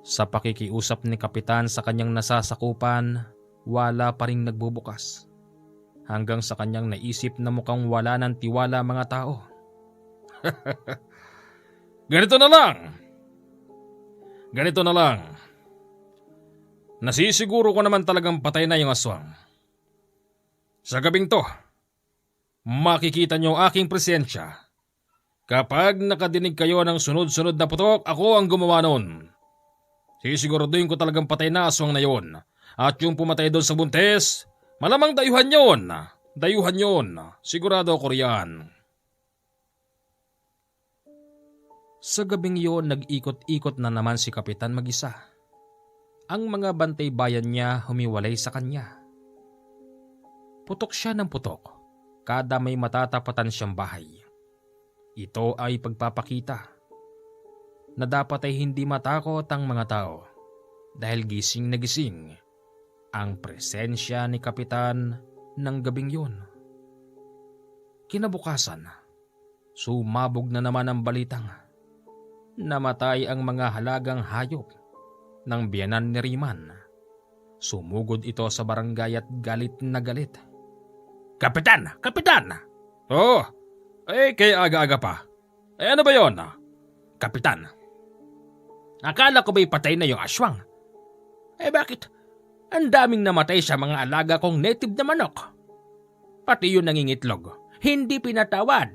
Sa pakikiusap ni Kapitan sa kanyang nasasakupan, wala pa ring nagbubukas. Hanggang sa kanyang naisip na mukhang wala ng tiwala mga tao. Ganito na lang. Nasisiguro ko naman talagang patay na yung aswang. Sa gabing to, makikita niyo aking presensya. Kapag nakadinig kayo ng sunod-sunod na putok, ako ang gumawa nun. Sisiguraduhin ko talagang patay na aswang na yon. At yung pumatay doon sa buntis, malamang dayuhan yon. Sigurado ko riyan. Sa gabing yun, nag-ikot-ikot na naman si Kapitan mag-isa. Ang mga bantay bayan niya humiwalay sa kanya. Putok siya ng putok, kada may matatapatan siyang bahay. Ito ay pagpapakita na dapat ay hindi matakot ang mga tao dahil gising na gising ang presensya ni Kapitan ng gabing yun. Kinabukasan, sumabog na naman ang balitang namatay ang mga halagang hayop ng biyanan ni Riman. Sumugod ito sa barangay at galit na galit. Kapitan! Oh, kaya aga-aga pa. Ano ba yon? Kapitan, Akala ko ba'y patay na yung aswang? Eh bakit? Ang daming namatay sa mga alaga kong native na manok. Pati yung nangingitlog, hindi pinatawad.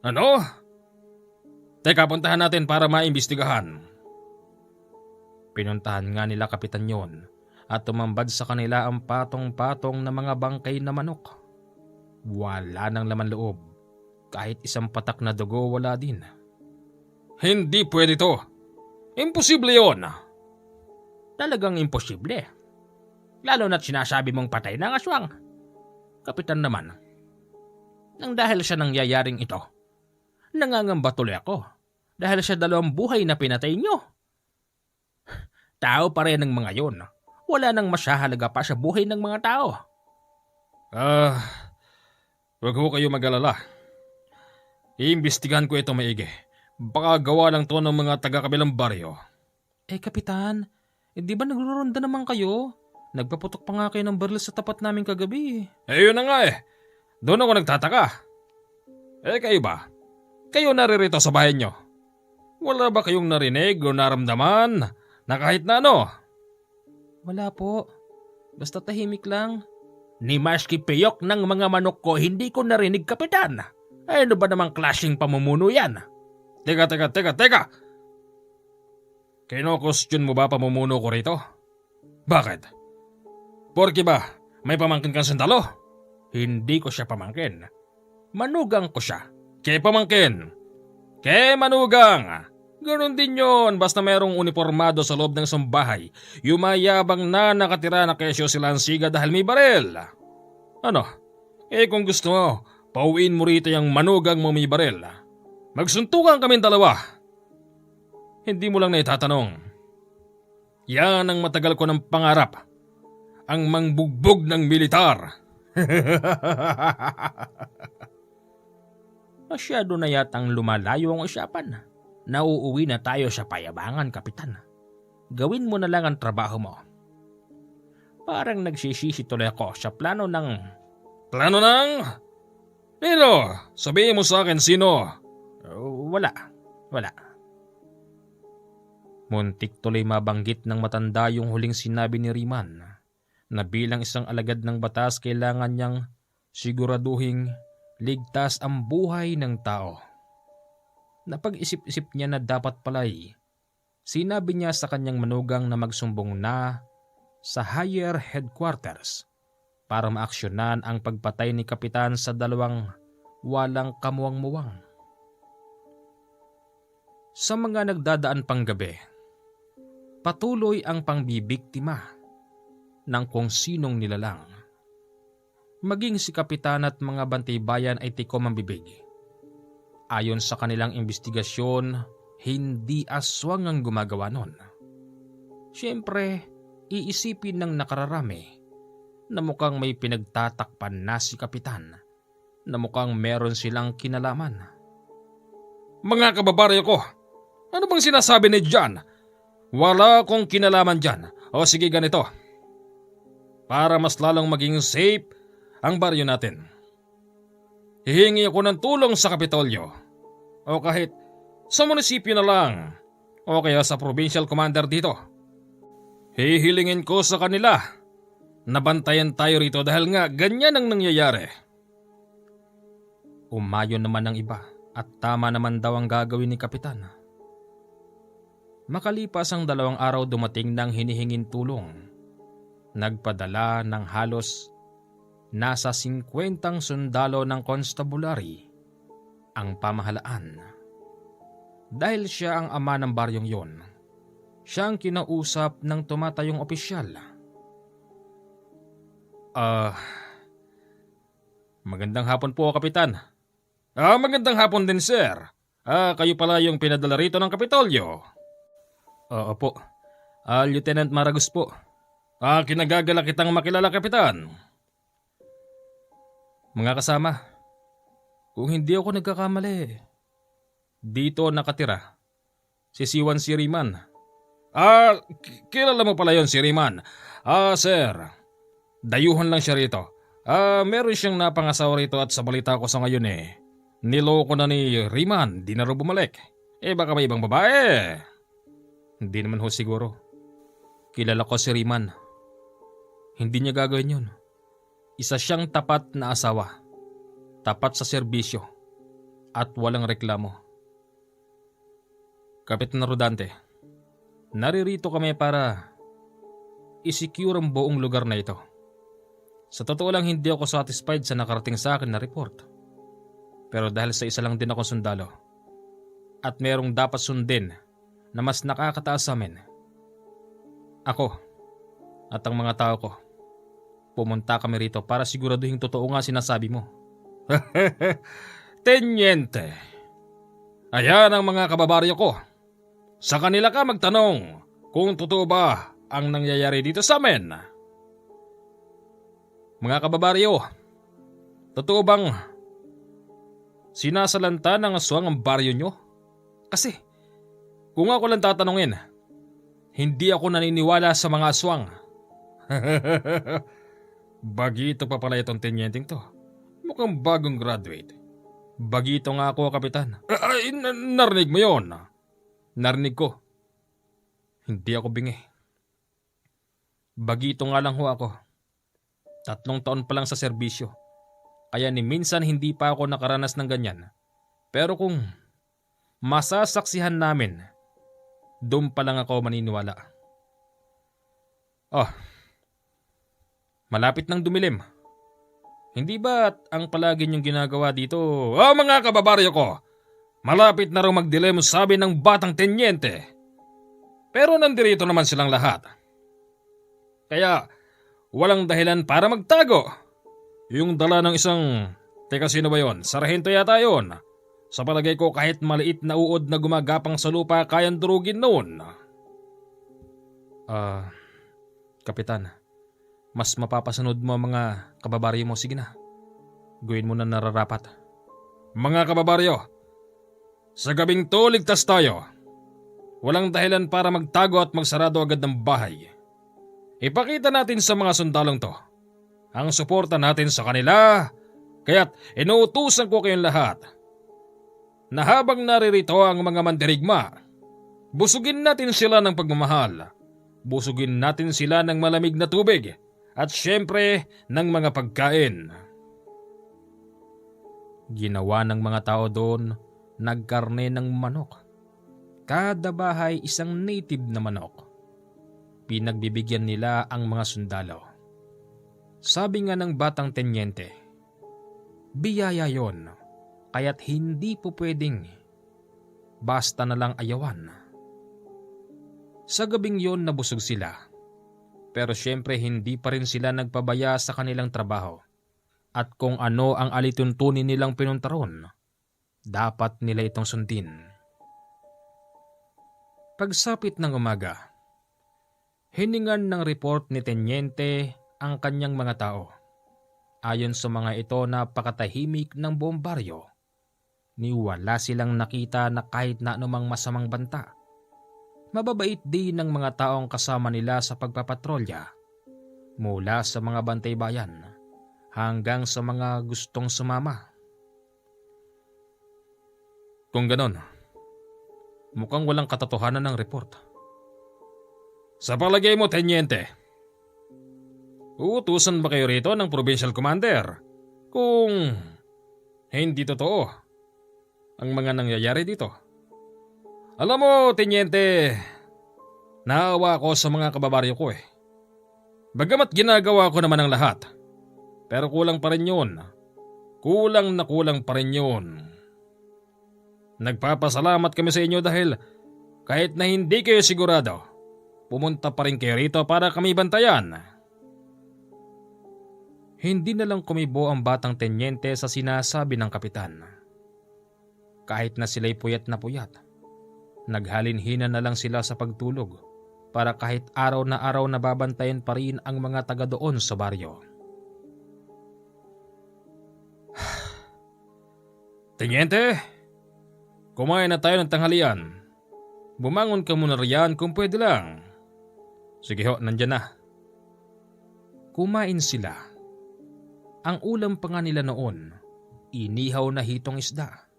Ano? Teka, puntahan natin para maimbestigahan. Pinuntahan nga nila kapitan yon at tumambad sa kanila ang patong-patong na mga bangkay na manok. Wala nang laman loob. Kahit isang patak na dugo wala din. Hindi pwede to. Imposible yon. Talagang imposible. Lalo na't sinasabi mong patay na ang aswang. Kapitan naman, nang dahil siya nangyayaring ito, nangangamba tuloy ako dahil sa 2 buhay na pinatay nyo. Tao pa rin ang mga yon. Wala nang masyahalaga pa sa buhay ng mga tao. Huwag ho kayo mag-alala. Iimbestigahan ko ito maigi. Baka gawa lang to ng mga taga-kabilang baryo. Kapitan, di ba nagruronda naman kayo? Nagpaputok pa nga kayo ng baril sa tapat namin kagabi. Yun na nga Doon ako nagtataka. Kayo ba? Kayo naririto sa bahay nyo? Wala ba kayong narinig o naramdaman na kahit na ano? Wala po. Basta tahimik lang. Ni maski peyok ng mga manok ko hindi ko narinig, kapitan. Ano ba namang klaseng pamumuno yan? Teka. Kino-question mo ba pamumuno ko rito? Bakit? Porke ba may pamangkin kang sundalo? Hindi ko siya pamangkin. Manugang ko siya. Ke pamangkin? Ke manugang? Ganon din yon, basta merong uniformado sa loob ng isang bahay. Yumayabang na nakatira na kesyo sila ang siga dahil may baril. Ano? Kung gusto mo, pauwiin mo rito yung manugang mo may baril. Magsuntukan kaming 2. Hindi mo lang naitatanong. Yan ang matagal ko ng pangarap. Ang mangbugbog ng militar. Masyado na yatang lumalayo ang usapan. Nauuwi na tayo sa payabangan, kapitan. Gawin mo na lang ang trabaho mo. Parang nagsisisi tuloy ako sa plano ng... Plano ng? Pero, sabihin mo sa akin sino? Wala. Muntik tuloy mabanggit ng matanda yung huling sinabi ni Riman na bilang isang alagad ng batas kailangan niyang siguraduhing ligtas ang buhay ng tao. Napag-isip-isip niya na dapat pala'y sinabi niya sa kanyang manugang na magsumbong na sa higher headquarters para maaksyonan ang pagpatay ni kapitan sa 2 walang kamuwang-muwang. Sa mga nagdadaan pang gabi, patuloy ang pangbibiktima ng kung sinong nilalang. Maging si kapitan at mga bantay bayan ay tikom ang bibig. Ayon sa kanilang investigasyon, hindi aswang ang gumagawa nun. Siyempre, iisipin ng nakararami na mukhang may pinagtatakpan na si kapitan, na mukhang meron silang kinalaman. Mga kababaryo ko, ano bang sinasabi ni John? Wala akong kinalaman dyan. O sige ganito. Para mas lalong maging safe ang baryo natin, hihingi ako ng tulong sa Kapitolyo o kahit sa munisipyo na lang o kaya sa provincial commander dito. Hihilingin ko sa kanila na bantayan tayo rito dahil nga ganyan ang nangyayari. Umayon naman ang iba at tama naman daw ang gagawin ni kapitan. Makalipas ang 2 araw dumating ng hinihingin tulong. Nagpadala ng halos nasa 50 sundalo ng constabulary ang pamahalaan. Dahil siya ang ama ng baryong yon, siya ang kinausap ng tumatayong opisyal. Magandang hapon po, Kapitan. Magandang hapon din, sir. Kayo pala yung pinadala rito ng Kapitolyo. Opo. Lieutenant Maragos po. Kinagagala kitang makilala, Kapitan. Mga kasama, kung hindi ako nagkakamali, dito nakatira si Siwan Siriman. Kilala mo pala yon si Riman. Sir, dayuhan lang siya rito. Meron siyang napangasawa rito at sa balita ko sa ngayon niloko na ni Riman, di na rin bumalik. Baka may ibang babae. Hindi naman ho siguro. Kilala ko si Riman. Hindi niya gagawin yun. Isa siyang tapat na asawa. Tapat sa serbisyo. At walang reklamo. Kapitan Rodante, naririto kami para i-secure ang buong lugar na ito. Sa totoo lang hindi ako satisfied sa nakarating sa akin na report. Pero dahil sa isa lang din ako sundalo at merong dapat sundin na mas nakakataas sa amin, ako at ang mga tao ko, pumunta kami rito para siguraduhin totoo nga sinasabi mo. Tenyente, ayan ang mga kababaryo ko. Sa kanila ka magtanong kung totoo ba ang nangyayari dito sa amin. Mga kababaryo, totoo bang sinasalanta ng aswang ang baryo nyo? Kasi kung ako lang tatanungin, hindi ako naniniwala sa mga aswang. Bagito pa pala itong tenyenteng to. Mukhang bagong graduate. Bagito nga ako, Kapitan. Narinig mo yon? Narinig ko. Hindi ako bingi. Bagito nga lang ho ako. 3 taon pa lang sa serbisyo. Kaya ni minsan hindi pa ako nakaranas ng ganyan. Pero kung masasaksihan namin, doon pa lang ako maniniwala. Oh, malapit nang dumilim. Hindi ba't ang palagi niyong ginagawa dito? Oh, mga kababaryo ko, malapit na raw magdilim, sabi ng batang tenyente. Pero nandirito naman silang lahat. Kaya walang dahilan para magtago. Yung dala ng isang, teka sino ba yon? Sarhento yata yon. Sa palagay ko kahit maliit na uod na gumagapang sa lupa kayang durugin noon. Kapitan, mas mapapasunod mo mga kababaryo mo. Sige na, gawin mo na nararapat. Mga kababaryo, sa gabing to ligtas tayo. Walang dahilan para magtago at magsarado agad ng bahay. Ipakita natin sa mga sundalong to ang suporta natin sa kanila, kaya't inuutusan ko kayong lahat na habang naririto ang mga mandirigma, busugin natin sila ng pagmamahal, busugin natin sila ng malamig na tubig at syempre ng mga pagkain. Ginawa ng mga tao doon, nagkarne ng manok. Kada bahay isang native na manok. Pinagbibigyan nila ang mga sundalo. Sabi nga ng batang tenyente, biyaya yon, kaya't hindi po pwedeng basta na lang ayawan. Sa gabing yon nabusog sila, pero syempre hindi pa rin sila nagpabaya sa kanilang trabaho. At kung ano ang alituntunin nilang pinuntaron, dapat nila itong sundin. Pagsapit ng umaga, hiningan ng report ni Tenyente ang kanyang mga tao. Ayon sa mga ito, napakatahimik ng buong baryo. Ni wala silang nakita na kahit na anumang masamang banta. Mababait din ng mga taong kasama nila sa pagpapatrolya. Mula sa mga bantay bayan hanggang sa mga gustong sumama. Kung ganon, mukhang walang katotohanan ng report. Sa palagay mo, Tenyente, uutusan ba kayo rito ng Provincial Commander kung hindi totoo ang mga nangyayari dito? Alam mo, Tenyente, naawa ako sa mga kababaryo ko eh. Bagamat ginagawa ko naman ang lahat, pero kulang pa rin yun. Kulang na kulang pa rin yun. Nagpapasalamat kami sa inyo dahil kahit na hindi kayo sigurado, pumunta pa rin kayo rito para kami bantayan. Hindi na lang kumibo ang batang tenyente sa sinasabi ng kapitan. Kahit na sila'y puyat na puyat, naghalinhina na lang sila sa pagtulog para kahit araw na babantayan pa rin ang mga taga doon sa baryo. Tenyente, kumain na tayo ng tanghalian. Bumangon ka muna riyan kung pwede lang. Sige ho, nandyan na. Kumain sila. Ang ulam pa nga nila noon, inihaw na hitong isda.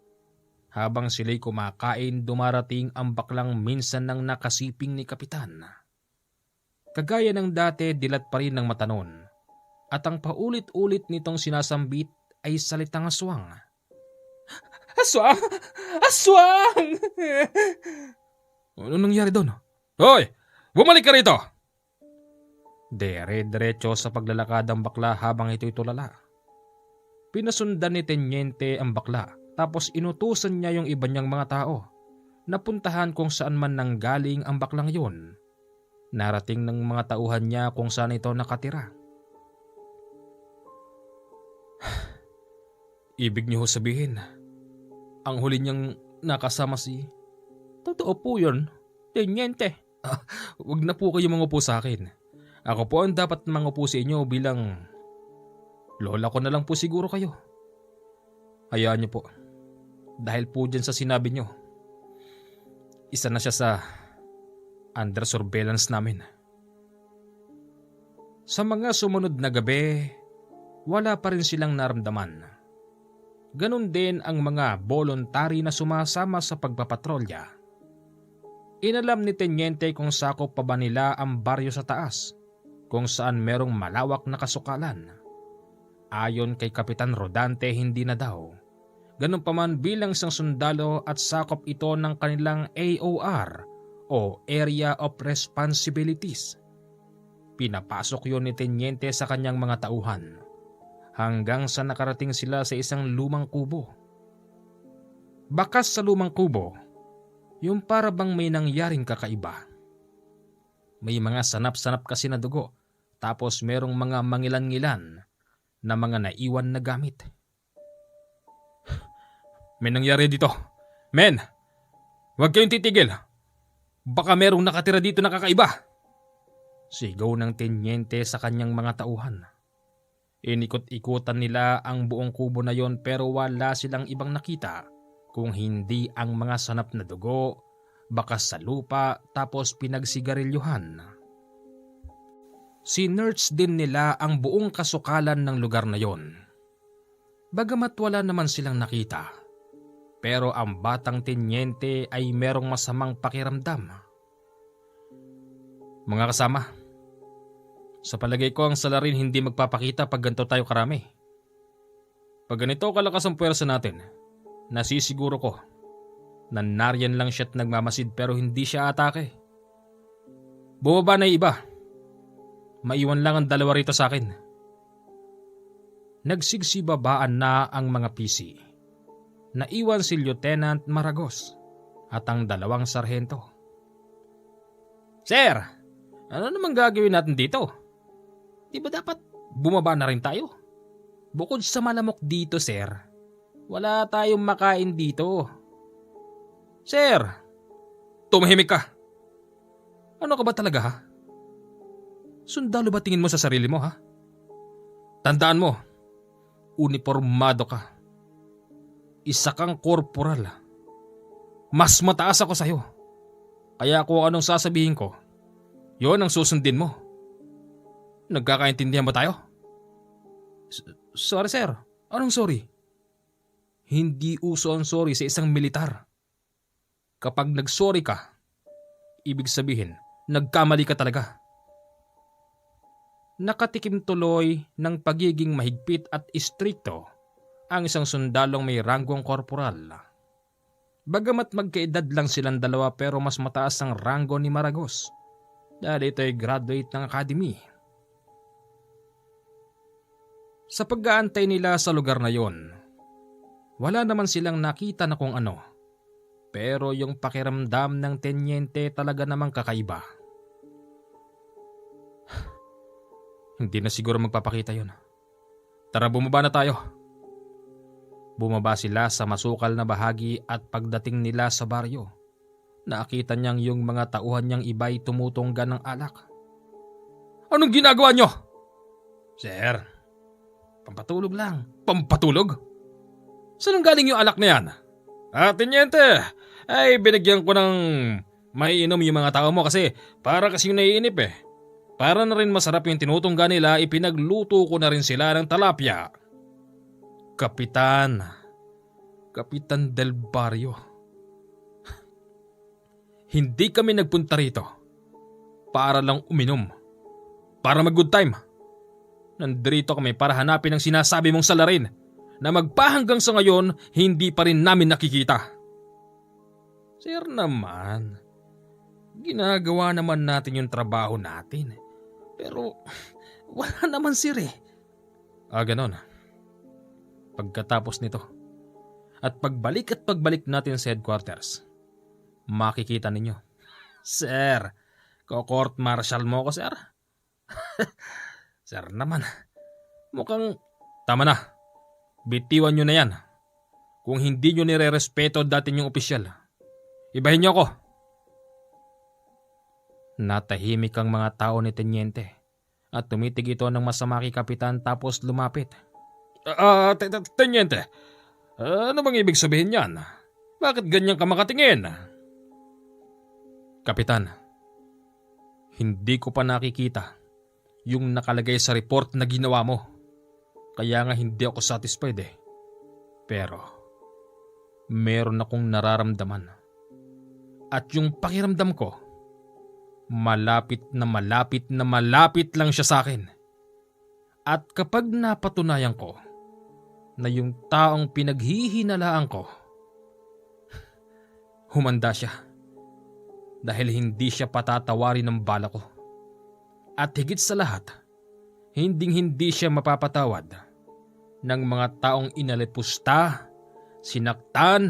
Habang sila'y kumakain, dumarating ang baklang minsan nang nakasiping ni Kapitan. Kagaya ng dati, dilat pa rin ng mata nun, at ang paulit-ulit nitong sinasambit ay salitang aswang. Aswang! Aswang! Ano nangyari doon? Hoy! Bumalik ka rito! Dere-derecho sa paglalakad ang bakla habang ito'y tulala. Pinasundan ni Tenyente ang bakla, tapos inutusan niya yung iba niyang mga tao. Napuntahan kung saan man nanggaling ang baklang yun. Narating ng mga tauhan niya kung saan ito nakatira. Ibig niyo sabihin, ang huli niyang nakasama si... Totoo po yun, Tenyente. Huwag na po kayo mangupo sa akin. Ako po ang dapat mangupo sa inyo bilang... Lola ko na lang po siguro kayo. Hayaan niyo po. Dahil po dyan sa sinabi niyo, isa na siya sa under surveillance namin. Sa mga sumunod na gabi, wala pa rin silang naramdaman. Ganon din ang mga voluntary na sumasama sa pagpapatrolya. Inalam ni Tenyente kung sakop pa ba nila ang baryo sa taas, kung saan merong malawak na kasukalan. Ayon kay Kapitan Rodante, hindi na daw. Ganun pa man bilang isang sundalo at sakop ito ng kanilang AOR o Area of Responsibilities. Pinapasok yun ni Tenyente sa kanyang mga tauhan hanggang sa nakarating sila sa isang lumang kubo. Bakas sa lumang kubo, yung para bang may nangyaring kakaiba. May mga sanap-sanap kasi na dugo, tapos merong mga mangilan-ngilan na mga naiwan na gamit. May nangyari dito. Men! Huwag kayong titigil. Baka merong nakatira dito na kakaiba. Sigaw ng Tenyente sa kanyang mga tauhan. Inikot-ikutan nila ang buong kubo na yon pero wala silang ibang nakita kung hindi ang mga sanap na dugo, bakas sa lupa, tapos pinagsigarilyuhan. Sinearch din nila ang buong kasukalan ng lugar na yon. Bagamat wala naman silang nakita, pero ang batang Tenyente ay merong masamang pakiramdam. Mga kasama, sa palagay ko ang salarin hindi magpapakita pag ganito tayo karami. Pag ganito kalakas ang puwersa natin, nasisiguro ko na nariyan lang siya at nagmamasid pero hindi siya atake. Bumaba na iba. Maiwan lang ang dalawa rito sa akin. Nagsigsibabaan na ang mga PC. Naiwan si Lieutenant Maragos at ang dalawang sarhento. Sir, ano namang gagawin natin dito? Di ba dapat bumaba na rin tayo? Bukod sa malamok dito, sir, wala tayong makain dito. Sir, Tumahimik ka. ano ka ba talaga ha? Sundalo ba tingin mo sa sarili mo ha? Tandaan mo, Unipormado ka. Isa kang korporal. Mas mataas ako sa'yo. Kaya kung anong sasabihin ko, yon ang susundin mo. Nagkakaintindihan ba tayo? Sorry sir. Anong sorry? Hindi uso ang sorry sa isang militar. Kapag nagsorry ka, ibig sabihin, nagkamali ka talaga. Nakatikim tuloy ng pagiging mahigpit at istrikto ang isang sundalong may ranggong korporal. Bagamat magkaedad lang silang dalawa pero mas mataas ang ranggo ni Maragos dahil ito ay graduate ng academy. Sa pag-aantay nila sa lugar na yon, wala naman silang nakita na kung ano, pero yung pakiramdam ng Tenyente talaga namang kakaiba. Hindi na siguro magpapakita yon. Tara, bumaba na tayo. Bumaba sila sa masukal na bahagi at pagdating nila sa baryo, nakita niyang yung mga tauhan niyang iba'y tumutunggan ng alak. anong ginagawa nyo? Sir, pampatulog lang. Pampatulog? Saan galing yung alak na yan? Tenyente, ay binigyan ko ng maiinom yung mga tao mo kasi para kasing naiinip eh. Para na rin masarap yung tinutungga nila, ipinagluto ko na rin sila ng talapya. Kapitan, Kapitan Del Barrio. Hindi kami nagpunta rito para lang uminom, para mag-good time. Nandito kami para hanapin ang sinasabi mong salarin na magpahanggang sa ngayon hindi pa rin namin nakikita. Sir naman, ginagawa naman natin yung trabaho natin. Pero wala naman sir eh. Ganon. Pagkatapos nito at pagbalik natin sa headquarters, makikita ninyo. Sir, ko-court martial mo ko sir? Sir naman, mukhang tama na. Bitiwan nyo na yan. Kung hindi nyo nire-respeto dati yung opisyal, ibahin nyo ako. Natahimik ang mga tao ni Tenyente at tumitig ito ng masama kay Kapitan tapos lumapit. Tenyente, ano bang ibig sabihin yan? Bakit ganyan ka makatingin? Kapitan, hindi ko pa nakikita yung nakalagay sa report na ginawa mo. Kaya nga hindi ako satisfied eh. Pero meron akong nararamdaman. At yung pakiramdam ko, malapit lang siya sa akin. At kapag napatunayan ko na yung taong pinaghihinalaan ko, humanda siya. Dahil hindi siya patatawarin ng bala ko. At higit sa lahat, hindi siya mapapatawad ng mga taong inalipusta, sinaktan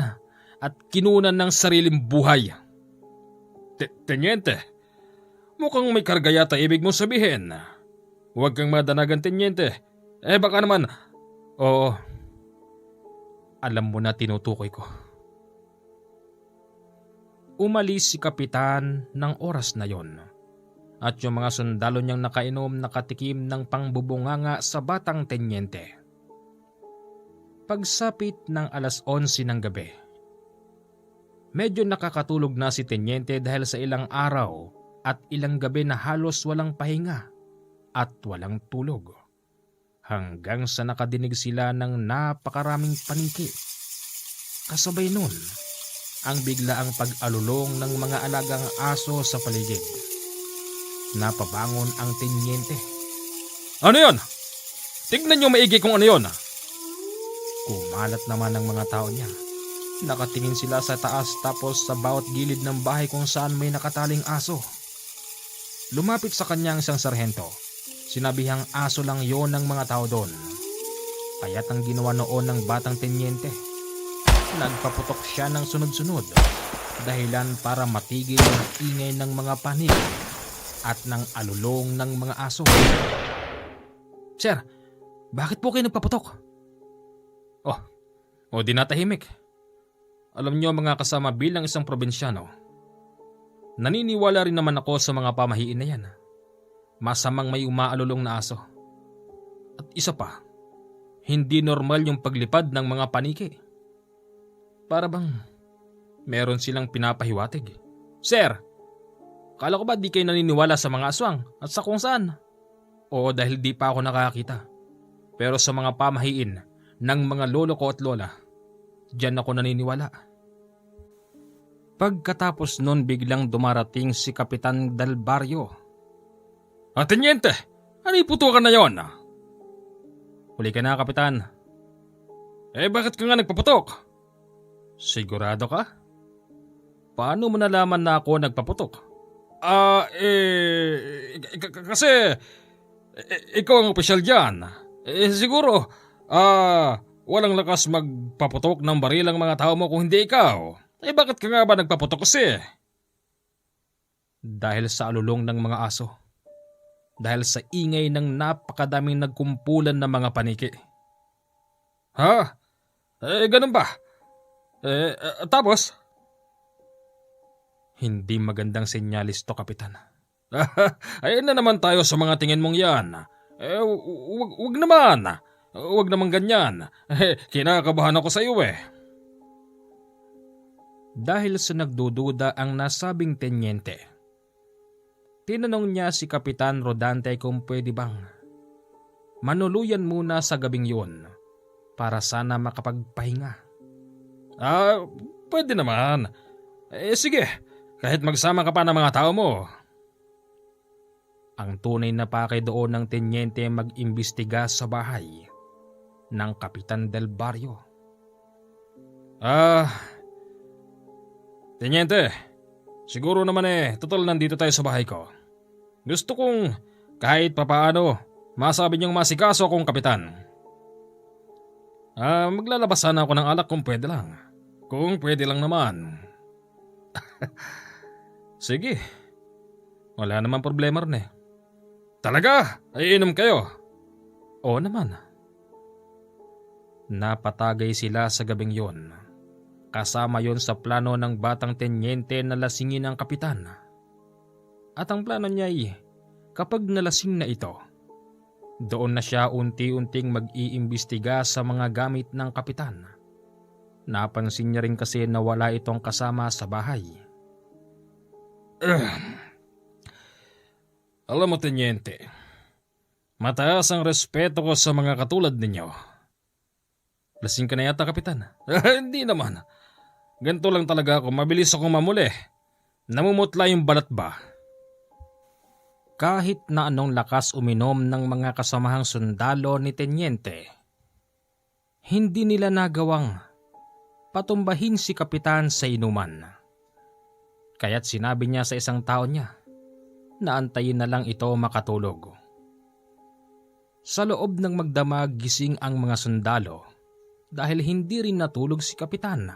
at kinunan ng sariling buhay. Tenyente, mukhang may karga yata ibig mong sabihin. Huwag kang madanagan, Tenyente. Baka naman... Oo, alam mo na tinutukoy ko. Umalis si Kapitan ng oras na yon at yung mga sundalo niyang nakainom nakatikim ng pangbubunganga sa batang Tenyente. Pagsapit ng 11:00 ng gabi, medyo nakakatulog na si Tenyente dahil sa ilang araw at ilang gabi na halos walang pahinga at walang tulog. Hanggang sa nakadinig sila ng napakaraming paniki. Kasabay nun, ang biglaang pag-alulong ng mga alagang aso sa paligid. Napabangon ang Tenyente. Ano yon? Tignan nyo maigi kung ano yon. Kumalat naman ang mga tao niya. Nakatingin sila sa taas tapos sa bawat gilid ng bahay kung saan may nakataling aso. Lumapit sa kanya ang isang sarhento. Sinabihang aso lang yon ng mga tao doon. Kaya't ang ginawa noon ng batang Tenyente, nagpaputok siya ng sunod-sunod, dahilan para matigil ang ingay ng mga panig at ng alulong ng mga aso. Sir, bakit po kayo nagpaputok? Di natahimik. Alam nyo mga kasama, bilang isang probinsyano, naniniwala rin naman ako sa mga pamahiin na yan. Masamang may umaalulong na aso. At isa pa, hindi normal yung paglipad ng mga paniki. Para bang meron silang pinapahiwatig. Sir, kala ko ba di kayo naniniwala sa mga aswang at sa kung saan? Oo, dahil di pa ako nakakita. Pero sa mga pamahiin ng mga lolo ko at lola, diyan ako naniniwala. Pagkatapos nun biglang dumarating si Kapitan Del Barrio. Tenyente, ano iputukan na yon? Huli ka na, Kapitan. Bakit ka nga nagpaputok? Sigurado ka? Paano mo nalaman na ako nagpaputok? Kasi ikaw ang opisyal dyan. Siguro, walang lakas magpaputok ng baril ang mga tao mo kung hindi ikaw. Bakit ka nga ba nagpaputok kasi? Dahil sa alulong ng mga aso. Dahil sa ingay ng napakadaming nagkumpulan na mga paniki. Ha? Ganun ba? Tapos? Hindi magandang senyalis to, Kapitan. Ayun na naman tayo sa mga tingin mong yan. Wag naman. Wag naman ganyan. Kinakabahan ako sa iyo eh. Dahil sa nagdududa ang nasabing Tenyente, tinanong niya si Kapitan Rodante kung pwede bang manuluyan muna sa gabing yun para sana makapagpahinga. Ah, pwede naman. Sige, kahit magsama ka pa ng mga tao mo. Ang tunay na pakay doon ng tenyente mag-imbestiga sa bahay ng Kapitan Del Barrio. Tenyente, siguro naman total nandito tayo sa bahay ko. Gusto kong kahit papaano masabi niyong masikaso akong kapitan. Maglalabas sana ako ng alak kung pwede lang. Kung pwede lang naman. Sige, wala naman problema rin. Talaga? Ay inom kayo? Oo naman. Napatagay sila sa gabing yon. Kasama yon sa plano ng batang tenyente na lasingin ang kapitan. At ang plano niya ay kapag nalasing na ito, doon na siya unti-unting mag-iimbestiga sa mga gamit ng kapitan. Napansin niya rin kasi na wala itong kasama sa bahay. Alam mo, tenyente, mataas ang respeto ko sa mga katulad ninyo. Lasing ka na yata, kapitan. Hindi naman. Ganito lang talaga ako, mabilis akong mamuli. Namumutla yung balat ba? Kahit na anong lakas uminom ng mga kasamahang sundalo ni tenyente, hindi nila nagawang patumbahin si kapitan sa inuman. Kaya't sinabi niya sa isang tao niya na antayin na lang ito makatulog. Sa loob ng magdamag gising ang mga sundalo dahil hindi rin natulog si kapitan.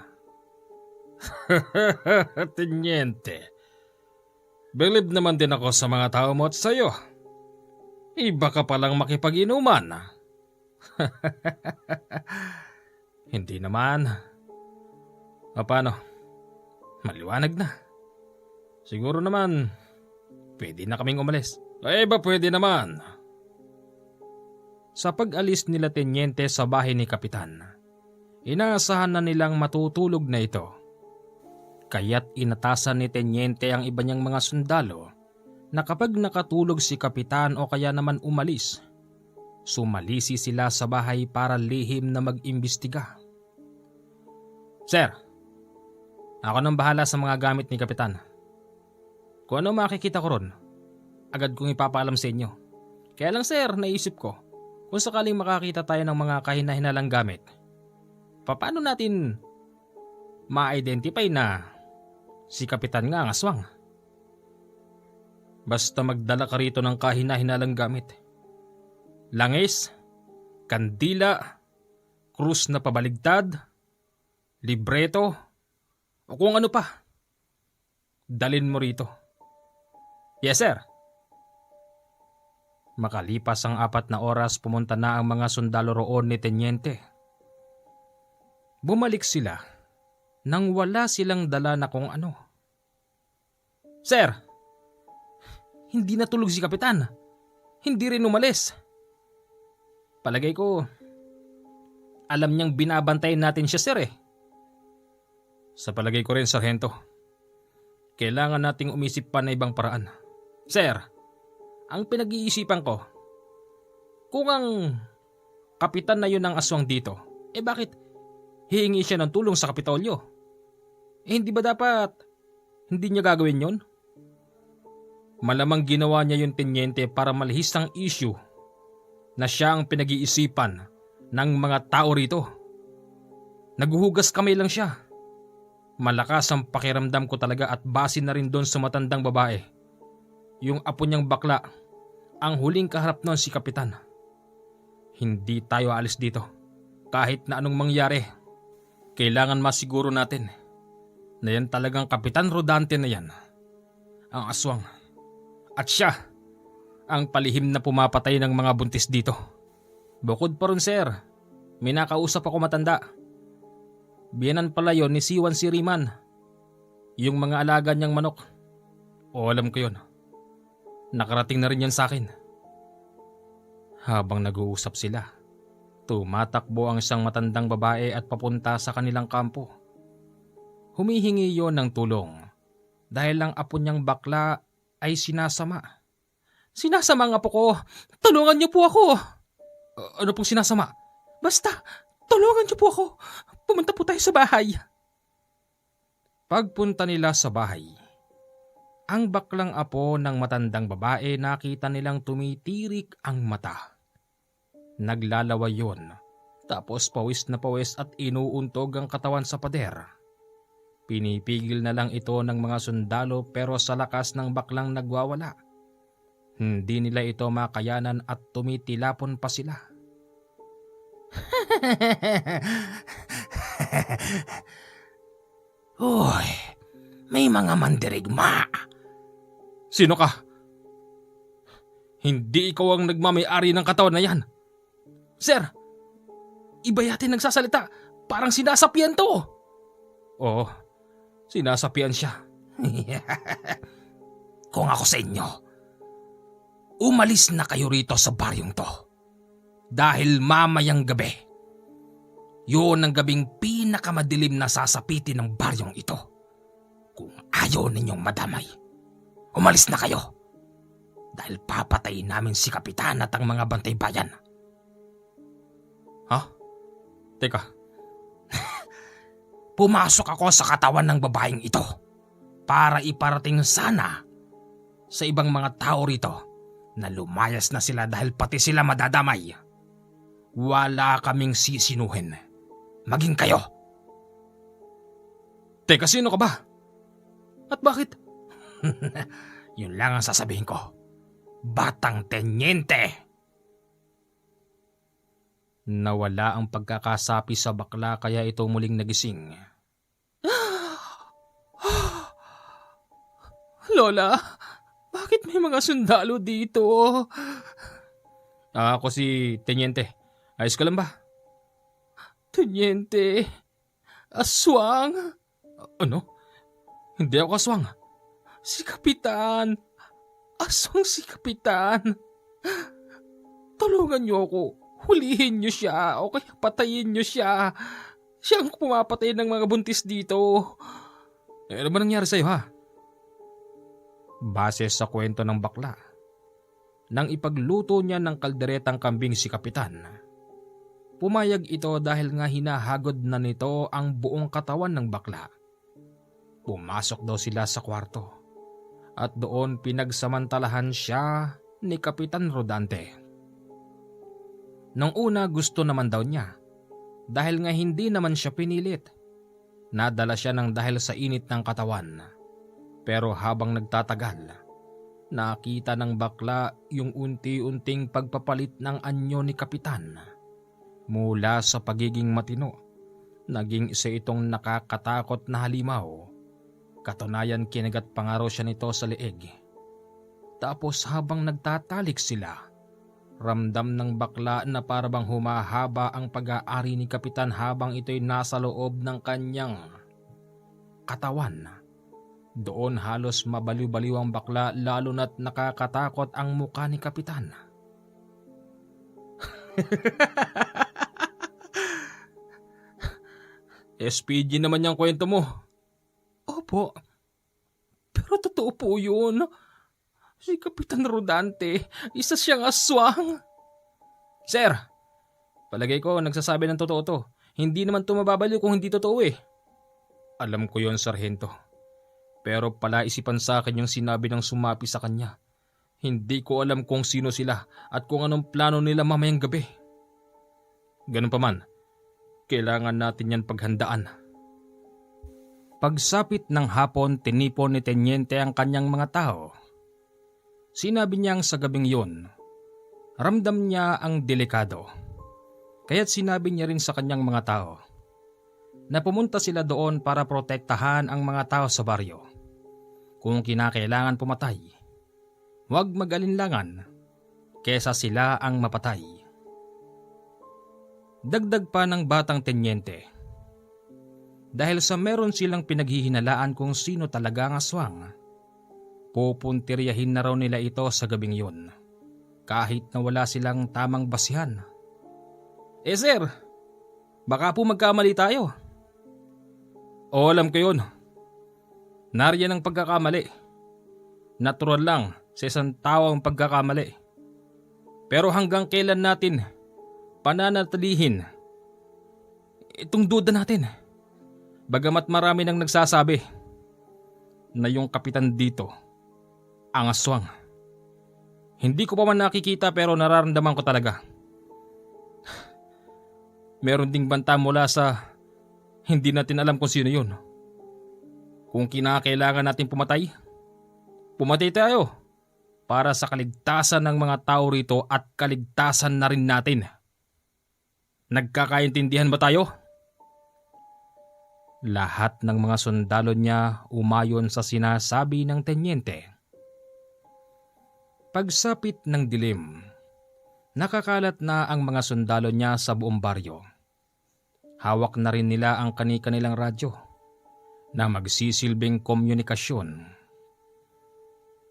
Tenyente, believe naman din ako sa mga tao mo at sa'yo. Iba ka palang makipag-inuman. Hindi naman. Paano? Maliwanag na. Siguro naman, pwede na kaming umalis. Ay ba pwede naman? Sa pag-alis nila tenyente sa bahay ni kapitan, inaasahan na nilang matutulog na ito. Kaya't inatasan ni tenyente ang iba niyang mga sundalo na kapag nakatulog si kapitan o kaya naman umalis, sumalisi sila sa bahay para lihim na mag-imbestiga. Sir, ako nang bahala sa mga gamit ni kapitan. Kung ano makikita ko ron, agad kong ipapaalam sa inyo. Kaya lang sir, naisip ko, kung sakaling makakita tayo ng mga kahina-hinalang gamit, paano natin ma-identify na si kapitan nga ang aswang? Basta magdala ka rito ng kahina-hinalang gamit. Langis, kandila, krus na pabaligtad, libreto, o kung ano pa. Dalin mo rito. Yes, sir. Makalipas ang 4 na oras, pumunta na ang mga sundalo roon ni tenyente. Bumalik sila nang wala silang dala na kung ano. Sir, hindi natulog si kapitan. Hindi rin umalis. Palagay ko, alam niyang binabantayan natin siya, sir eh. Sa palagay ko rin, sarhento. Kailangan nating umisip pa na ibang paraan. Sir, ang pinag-iisipan ko, kung ang kapitan na yun ang aswang dito, bakit hihingi siya ng tulong sa Kapitolyo? Hindi ba dapat hindi niya gagawin yun? Malamang ginawa niya yung tenyente para malihis ang issue na siya ang pinag-iisipan ng mga tao rito. Naguhugas kamay lang siya. Malakas ang pakiramdam ko talaga at base na rin doon sa matandang babae. Yung apo niyang bakla, ang huling kaharap noon si kapitan. Hindi tayo alis dito. Kahit na anong mangyari, kailangan masiguro natin na yan talagang Kapitan Rodante na yan, ang aswang. At siya, ang palihim na pumapatay ng mga buntis dito. Bukod pa ron sir, may nakausap ako matanda. Biyanan pala yon ni Siwan Siriman, yung mga alaga niyang manok. O alam ko yon. Nakarating na rin yan sa akin. Habang nag-uusap sila, tumatakbo ang isang matandang babae at papunta sa kanilang kampo. Humihingi yon ng tulong dahil ang apo niyang bakla ay sinasama. Sinasama ang apo ko! Tulungan niyo po ako! Ano pong sinasama? Basta, tulungan niyo po ako! Pumunta po tayo sa bahay. Pagpunta nila sa bahay, ang baklang apo ng matandang babae nakita nilang tumitirik ang mata. Naglalaway yun, tapos pawis na pawis at inuuntog ang katawan sa pader. Pinipigil na lang ito ng mga sundalo pero sa lakas ng baklang nagwawala. Hindi nila ito makayanan at tumitilapon pa sila. Uy, may mga mandirigma. Sino ka? Hindi ikaw ang nagmamay-ari ng katawan na yan. Sir, iba yata nagsasalita. Parang sinasapian to. Oo, sinasapian siya. Kung ako sa inyo, umalis na kayo rito sa baryong to. Dahil mamayang gabi, yun ang gabing pinakamadilim na sasapitin ng baryong ito. Kung ayaw ninyong madamay, umalis na kayo. Dahil papatayin namin si Kapitan at ang mga bantay bayan. Ha? Teka. Pumasok ako sa katawan ng babaeng ito para iparating sana sa ibang mga tao rito na lumayas na sila dahil pati sila madadamay. Wala kaming sisinuhin. Maging kayo. Teka, sino ka ba? At bakit? Yun lang ang sasabihin ko. Batang tenyente. Nawala ang pagkakasapi sa bakla kaya ito muling nagising. Lola, bakit may mga sundalo dito? Ako si Tenyente. Ayos ka lang ba? Tenyente, aswang? Ano? Hindi ako aswang. Si Kapitan. Aswang si Kapitan. Tulungan niyo ako. Hulihin niyo siya o kaya patayin niyo siya. Siya ang pumapatay ng mga buntis dito. Ano ba nangyari sa'yo ha? Base sa kwento ng bakla, nang ipagluto niya ng kalderetang kambing si Kapitan, pumayag ito dahil nga hinahagod na nito ang buong katawan ng bakla. Pumasok daw sila sa kwarto at doon pinagsamantalahan siya ni Kapitan Rodante. Nung una gusto naman daw niya dahil nga hindi naman siya pinilit. Nadala siya ng dahil sa init ng katawan. Pero habang nagtatagal, nakita ng bakla yung unti-unting pagpapalit ng anyo ni Kapitan. Mula sa pagiging matino, naging isa itong nakakatakot na halimaw. Katunayan kinagat pa nga raw siya nito sa leeg. Tapos habang nagtatalik sila, ramdam ng bakla na parabang humahaba ang pag-aari ni Kapitan habang ito'y nasa loob ng kanyang katawan. Doon halos mabaliw-baliw ang bakla lalo na't nakakatakot ang mukha ni Kapitan. SPG naman yung kwento mo. Opo, pero totoo po yun. Si Kapitan Rodante, isa siyang aswang. Sir, palagay ko nagsasabi ng totoo to. Hindi naman to mababaliw kung hindi totoo eh. Alam ko yon, Sargento. Pero palaisipan sa akin yung sinabi ng sumapi sa kanya. Hindi ko alam kung sino sila at kung anong plano nila mamayang gabi. Ganun pa man, kailangan natin yan paghandaan. Pagsapit ng hapon, tinipon ni Tenyente ang kanyang mga tao. Sinabi niyang sa gabing yun, ramdam niya ang delikado. Kaya't sinabi niya rin sa kanyang mga tao na pumunta sila doon para protektahan ang mga tao sa baryo. Kung kinakailangan pumatay, huwag mag-alinlangan kesa sila ang mapatay. Dagdag pa ng batang Tenyente, dahil sa meron silang pinaghihinalaan kung sino talaga ang aswang, pupuntiryahin na raw nila ito sa gabing yun, kahit na wala silang tamang basihan. Sir, baka po magkamali tayo. O alam ko yun. Nariyan ang pagkakamali. Natural lang sa isang tao ang pagkakamali. Pero hanggang kailan natin pananatilihin itong duda natin? Bagamat marami nang nagsasabi na yung kapitan dito, ang aswang. Hindi ko pa man nakikita pero nararamdaman ko talaga. Meron ding banta mula sa hindi natin alam kung sino yun. Kung kinakailangan natin pumatay, pumatay tayo para sa kaligtasan ng mga tao rito at kaligtasan na rin natin. Nagkakaintindihan ba tayo? Lahat ng mga sundalo niya umayon sa sinasabi ng tenyente. Pagsapit ng dilim, nakakalat na ang mga sundalo niya sa buong baryo. Hawak na rin nila ang kani-kanilang radyo na magsisilbing komunikasyon.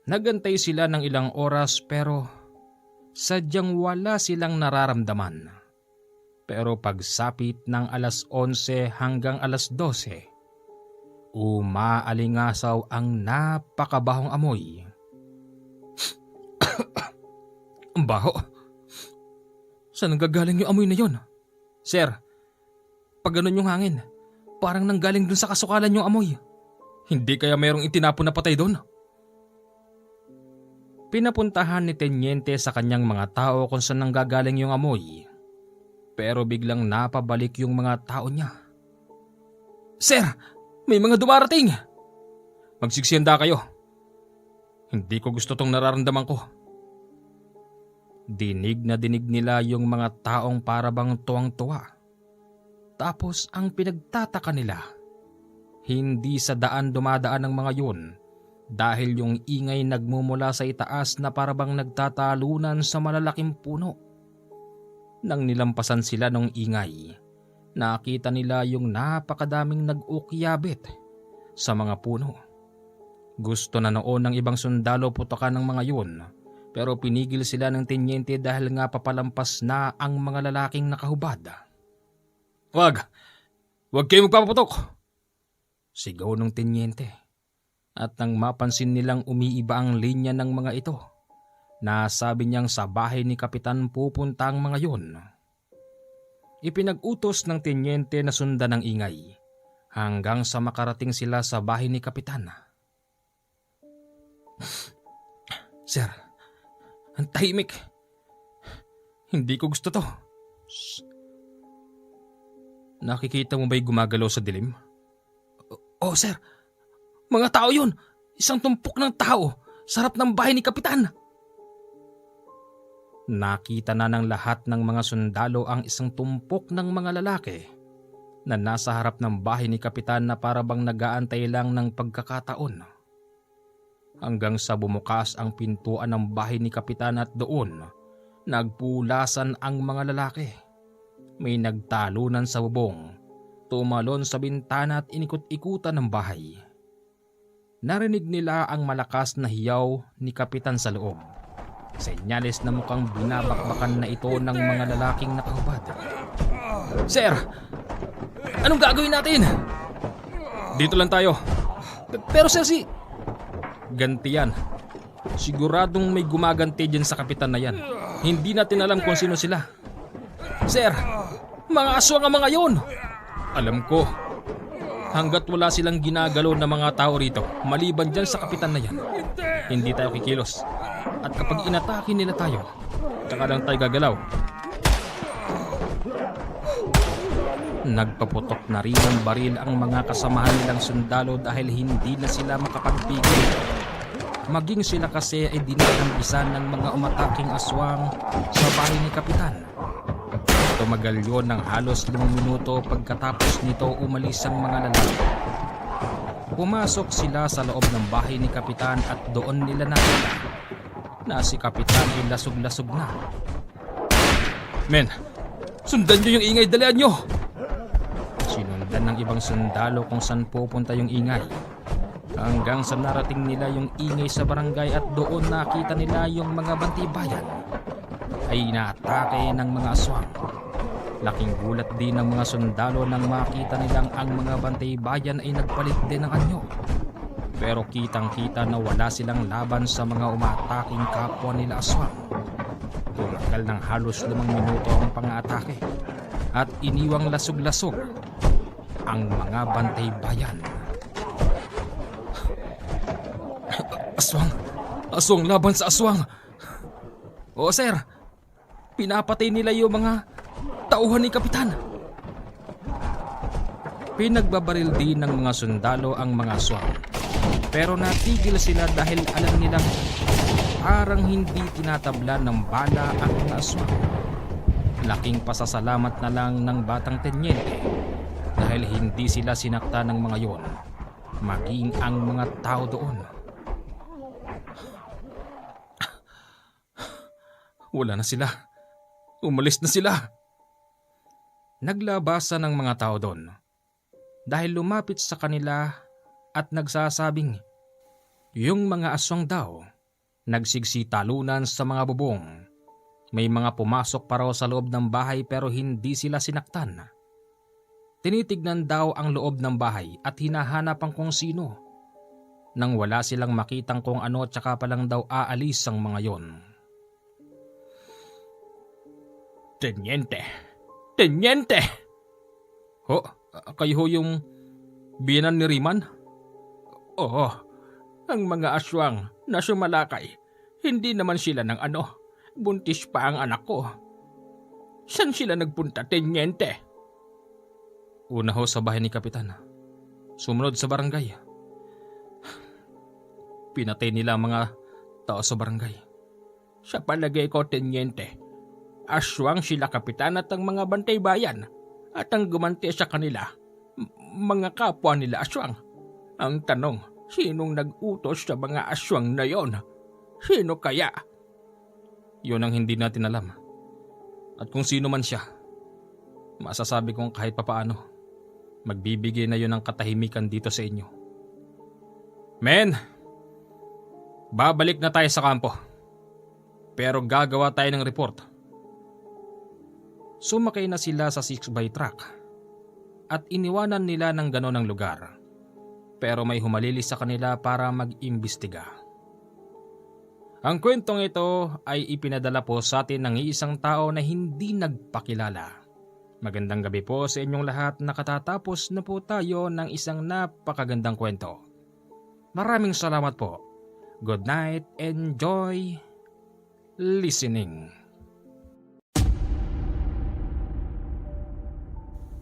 Nagantay sila ng ilang oras pero sadyang wala silang nararamdaman. Pero pagsapit ng alas 11 hanggang alas 12, umaalingasaw ang napakabahong amoy. Ang baho. Saan nanggagaling yung amoy na yon? Sir, pag ganun yung hangin, parang nanggaling dun sa kasukalan yung amoy. Hindi kaya mayroong itinapon na patay doon? Pinapuntahan ni Tenyente sa kanyang mga tao kung saan nanggagaling yung amoy. Pero biglang napabalik yung mga tao niya. Sir, may mga dumarating! Magsiksiyanda kayo. Hindi ko gusto tong nararamdaman ko. Dinig na dinig nila yung mga taong parabang tuwang-tuwa. Tapos ang pinagtataka nila, hindi sa daan dumadaan ng mga yun dahil yung ingay nagmumula sa itaas na parabang nagtatalunan sa malalaking puno. Nang nilampasan sila ng ingay, nakita nila yung napakadaming nag-ukyabit sa mga puno. Gusto na noon ng ibang sundalo putokan ng mga yun, pero pinigil sila ng tenyente dahil nga papalampas na ang mga lalaking nakahubad. Wag kayo magpapaputok! Sigaw ng tenyente. At nang mapansin nilang umiiba ang linya ng mga ito, nasabi niyang sa bahay ni Kapitan pupunta ang mga yun. Ipinag-utos ng tenyente na sundan ng ingay hanggang sa makarating sila sa bahay ni Kapitan. Sir, ang tahimik. Hindi ko gusto to. Nakikita mo ba'y gumagalaw sa dilim? Oh, sir. Mga tao yun. Isang tumpok ng tao sa harap ng bahay ni Kapitan. Nakita na ng lahat ng mga sundalo ang isang tumpok ng mga lalaki na nasa harap ng bahay ni Kapitan na parabang nag-aantay lang ng pagkakataon. Hanggang sa bumukas ang pintuan ng bahay ni Kapitan at doon, nagpulasan ang mga lalaki. May nagtalunan sa bubong, tumalon sa bintana at inikot-ikutan ng bahay. Narinig nila ang malakas na hiyaw ni Kapitan sa loob. Senyales na mukhang binabakbakan na ito ng mga lalaking nakahubad. Sir! Anong gagawin natin? Dito lang tayo. Pero sir, ganti yan. Siguradong may gumaganti dyan sa kapitan na yan. Hindi natin alam kung sino sila. Sir! Mga aswang ang mga yun! Alam ko. Hanggat wala silang ginagalaw na mga tao rito, maliban dyan sa kapitan na yan, hindi tayo kikilos. At kapag inatake nila tayo, tsaka lang tayo gagalaw. Nagpaputok na rin ng baril ang mga kasamahan nilang sundalo dahil hindi na sila makapagpigil. Maging sila kasi ay dinahambisan ng mga umataking aswang sa bahay ni Kapitan. Tumagal yun ng halos 5 minuto pagkatapos nito umalis ang mga lalaki. Pumasok sila sa loob ng bahay ni Kapitan at doon nila nakita na si Kapitan ay lasog-lasog na. Men, sundan nyo yung ingay, dalian nyo! Sinundan ng ibang sundalo kung saan pupunta yung ingay. Hanggang sa narating nila yung ingay sa barangay at doon nakita nila yung mga bantibayan ay inaatake ng mga aswang. Laking gulat din ng mga sundalo nang makita nilang ang mga bantibayan ay nagpalit din ng anyo. Pero kitang-kita na wala silang laban sa mga umataking kapwa nila aswang. Tumagal ng halos 5 minuto ang pang-atake at iniwang lasog-lasog ang mga bantay bayan. Aswang! Aswang laban sa aswang! Oo sir, pinapatay nila yung mga tauhan ni Kapitan. Pinagbabaril din ng mga sundalo ang mga aswang. Pero natigil sila dahil alam nilang parang hindi tinatablan ng bala ang mga aswang. Laking pasasalamat na lang ng batang tenyente dahil hindi sila sinakta ng mga yon, maging ang mga tao doon. Wala na sila. Umalis na sila. Naglabasan ng mga tao doon dahil lumapit sa kanila at nagsasabing yung mga aswang daw nagsigsitalunan sa mga bubong. May mga pumasok pa raw sa loob ng bahay pero hindi sila sinaktan. Tinitignan daw ang loob ng bahay at hinahanap ang kung sino. Nang wala silang makitang kung ano tsaka palang daw aalis ang mga yon. Tenyente! Tenyente! Ho, kayo ho yung biyanan ni Riman? Oo, ang mga aswang na sumalakay, hindi naman sila ng buntis pa ang anak ko. Saan sila nagpunta, Tenyente? Una ho sa bahay ni Kapitan. Sumunod sa barangay. Pinatay nila ang mga tao sa barangay. Sa palagay ko, Tenyente, aswang sila Kapitan at ang mga bantay bayan at ang gumanti sa kanila, mga kapwa nila aswang. Ang tanong, sinong nag-utos sa mga aswang na yon? Sino kaya? Yun ang hindi natin alam. At kung sino man siya, masasabi kong kahit papaano, magbibigay na yun ng katahimikan dito sa inyo. Men, babalik na tayo sa kampo. Pero gagawa tayo ng report. Sumakay na sila sa 6x truck at iniwanan nila ng ganon ang lugar. Pero may humalili sa kanila para mag-imbestiga. Ang kwentong ito ay ipinadala po sa atin ng isang tao na hindi nagpakilala. Magandang gabi po sa inyong lahat, nakatatapos na po tayo ng isang napakagandang kwento. Maraming salamat po. Good night, enjoy listening.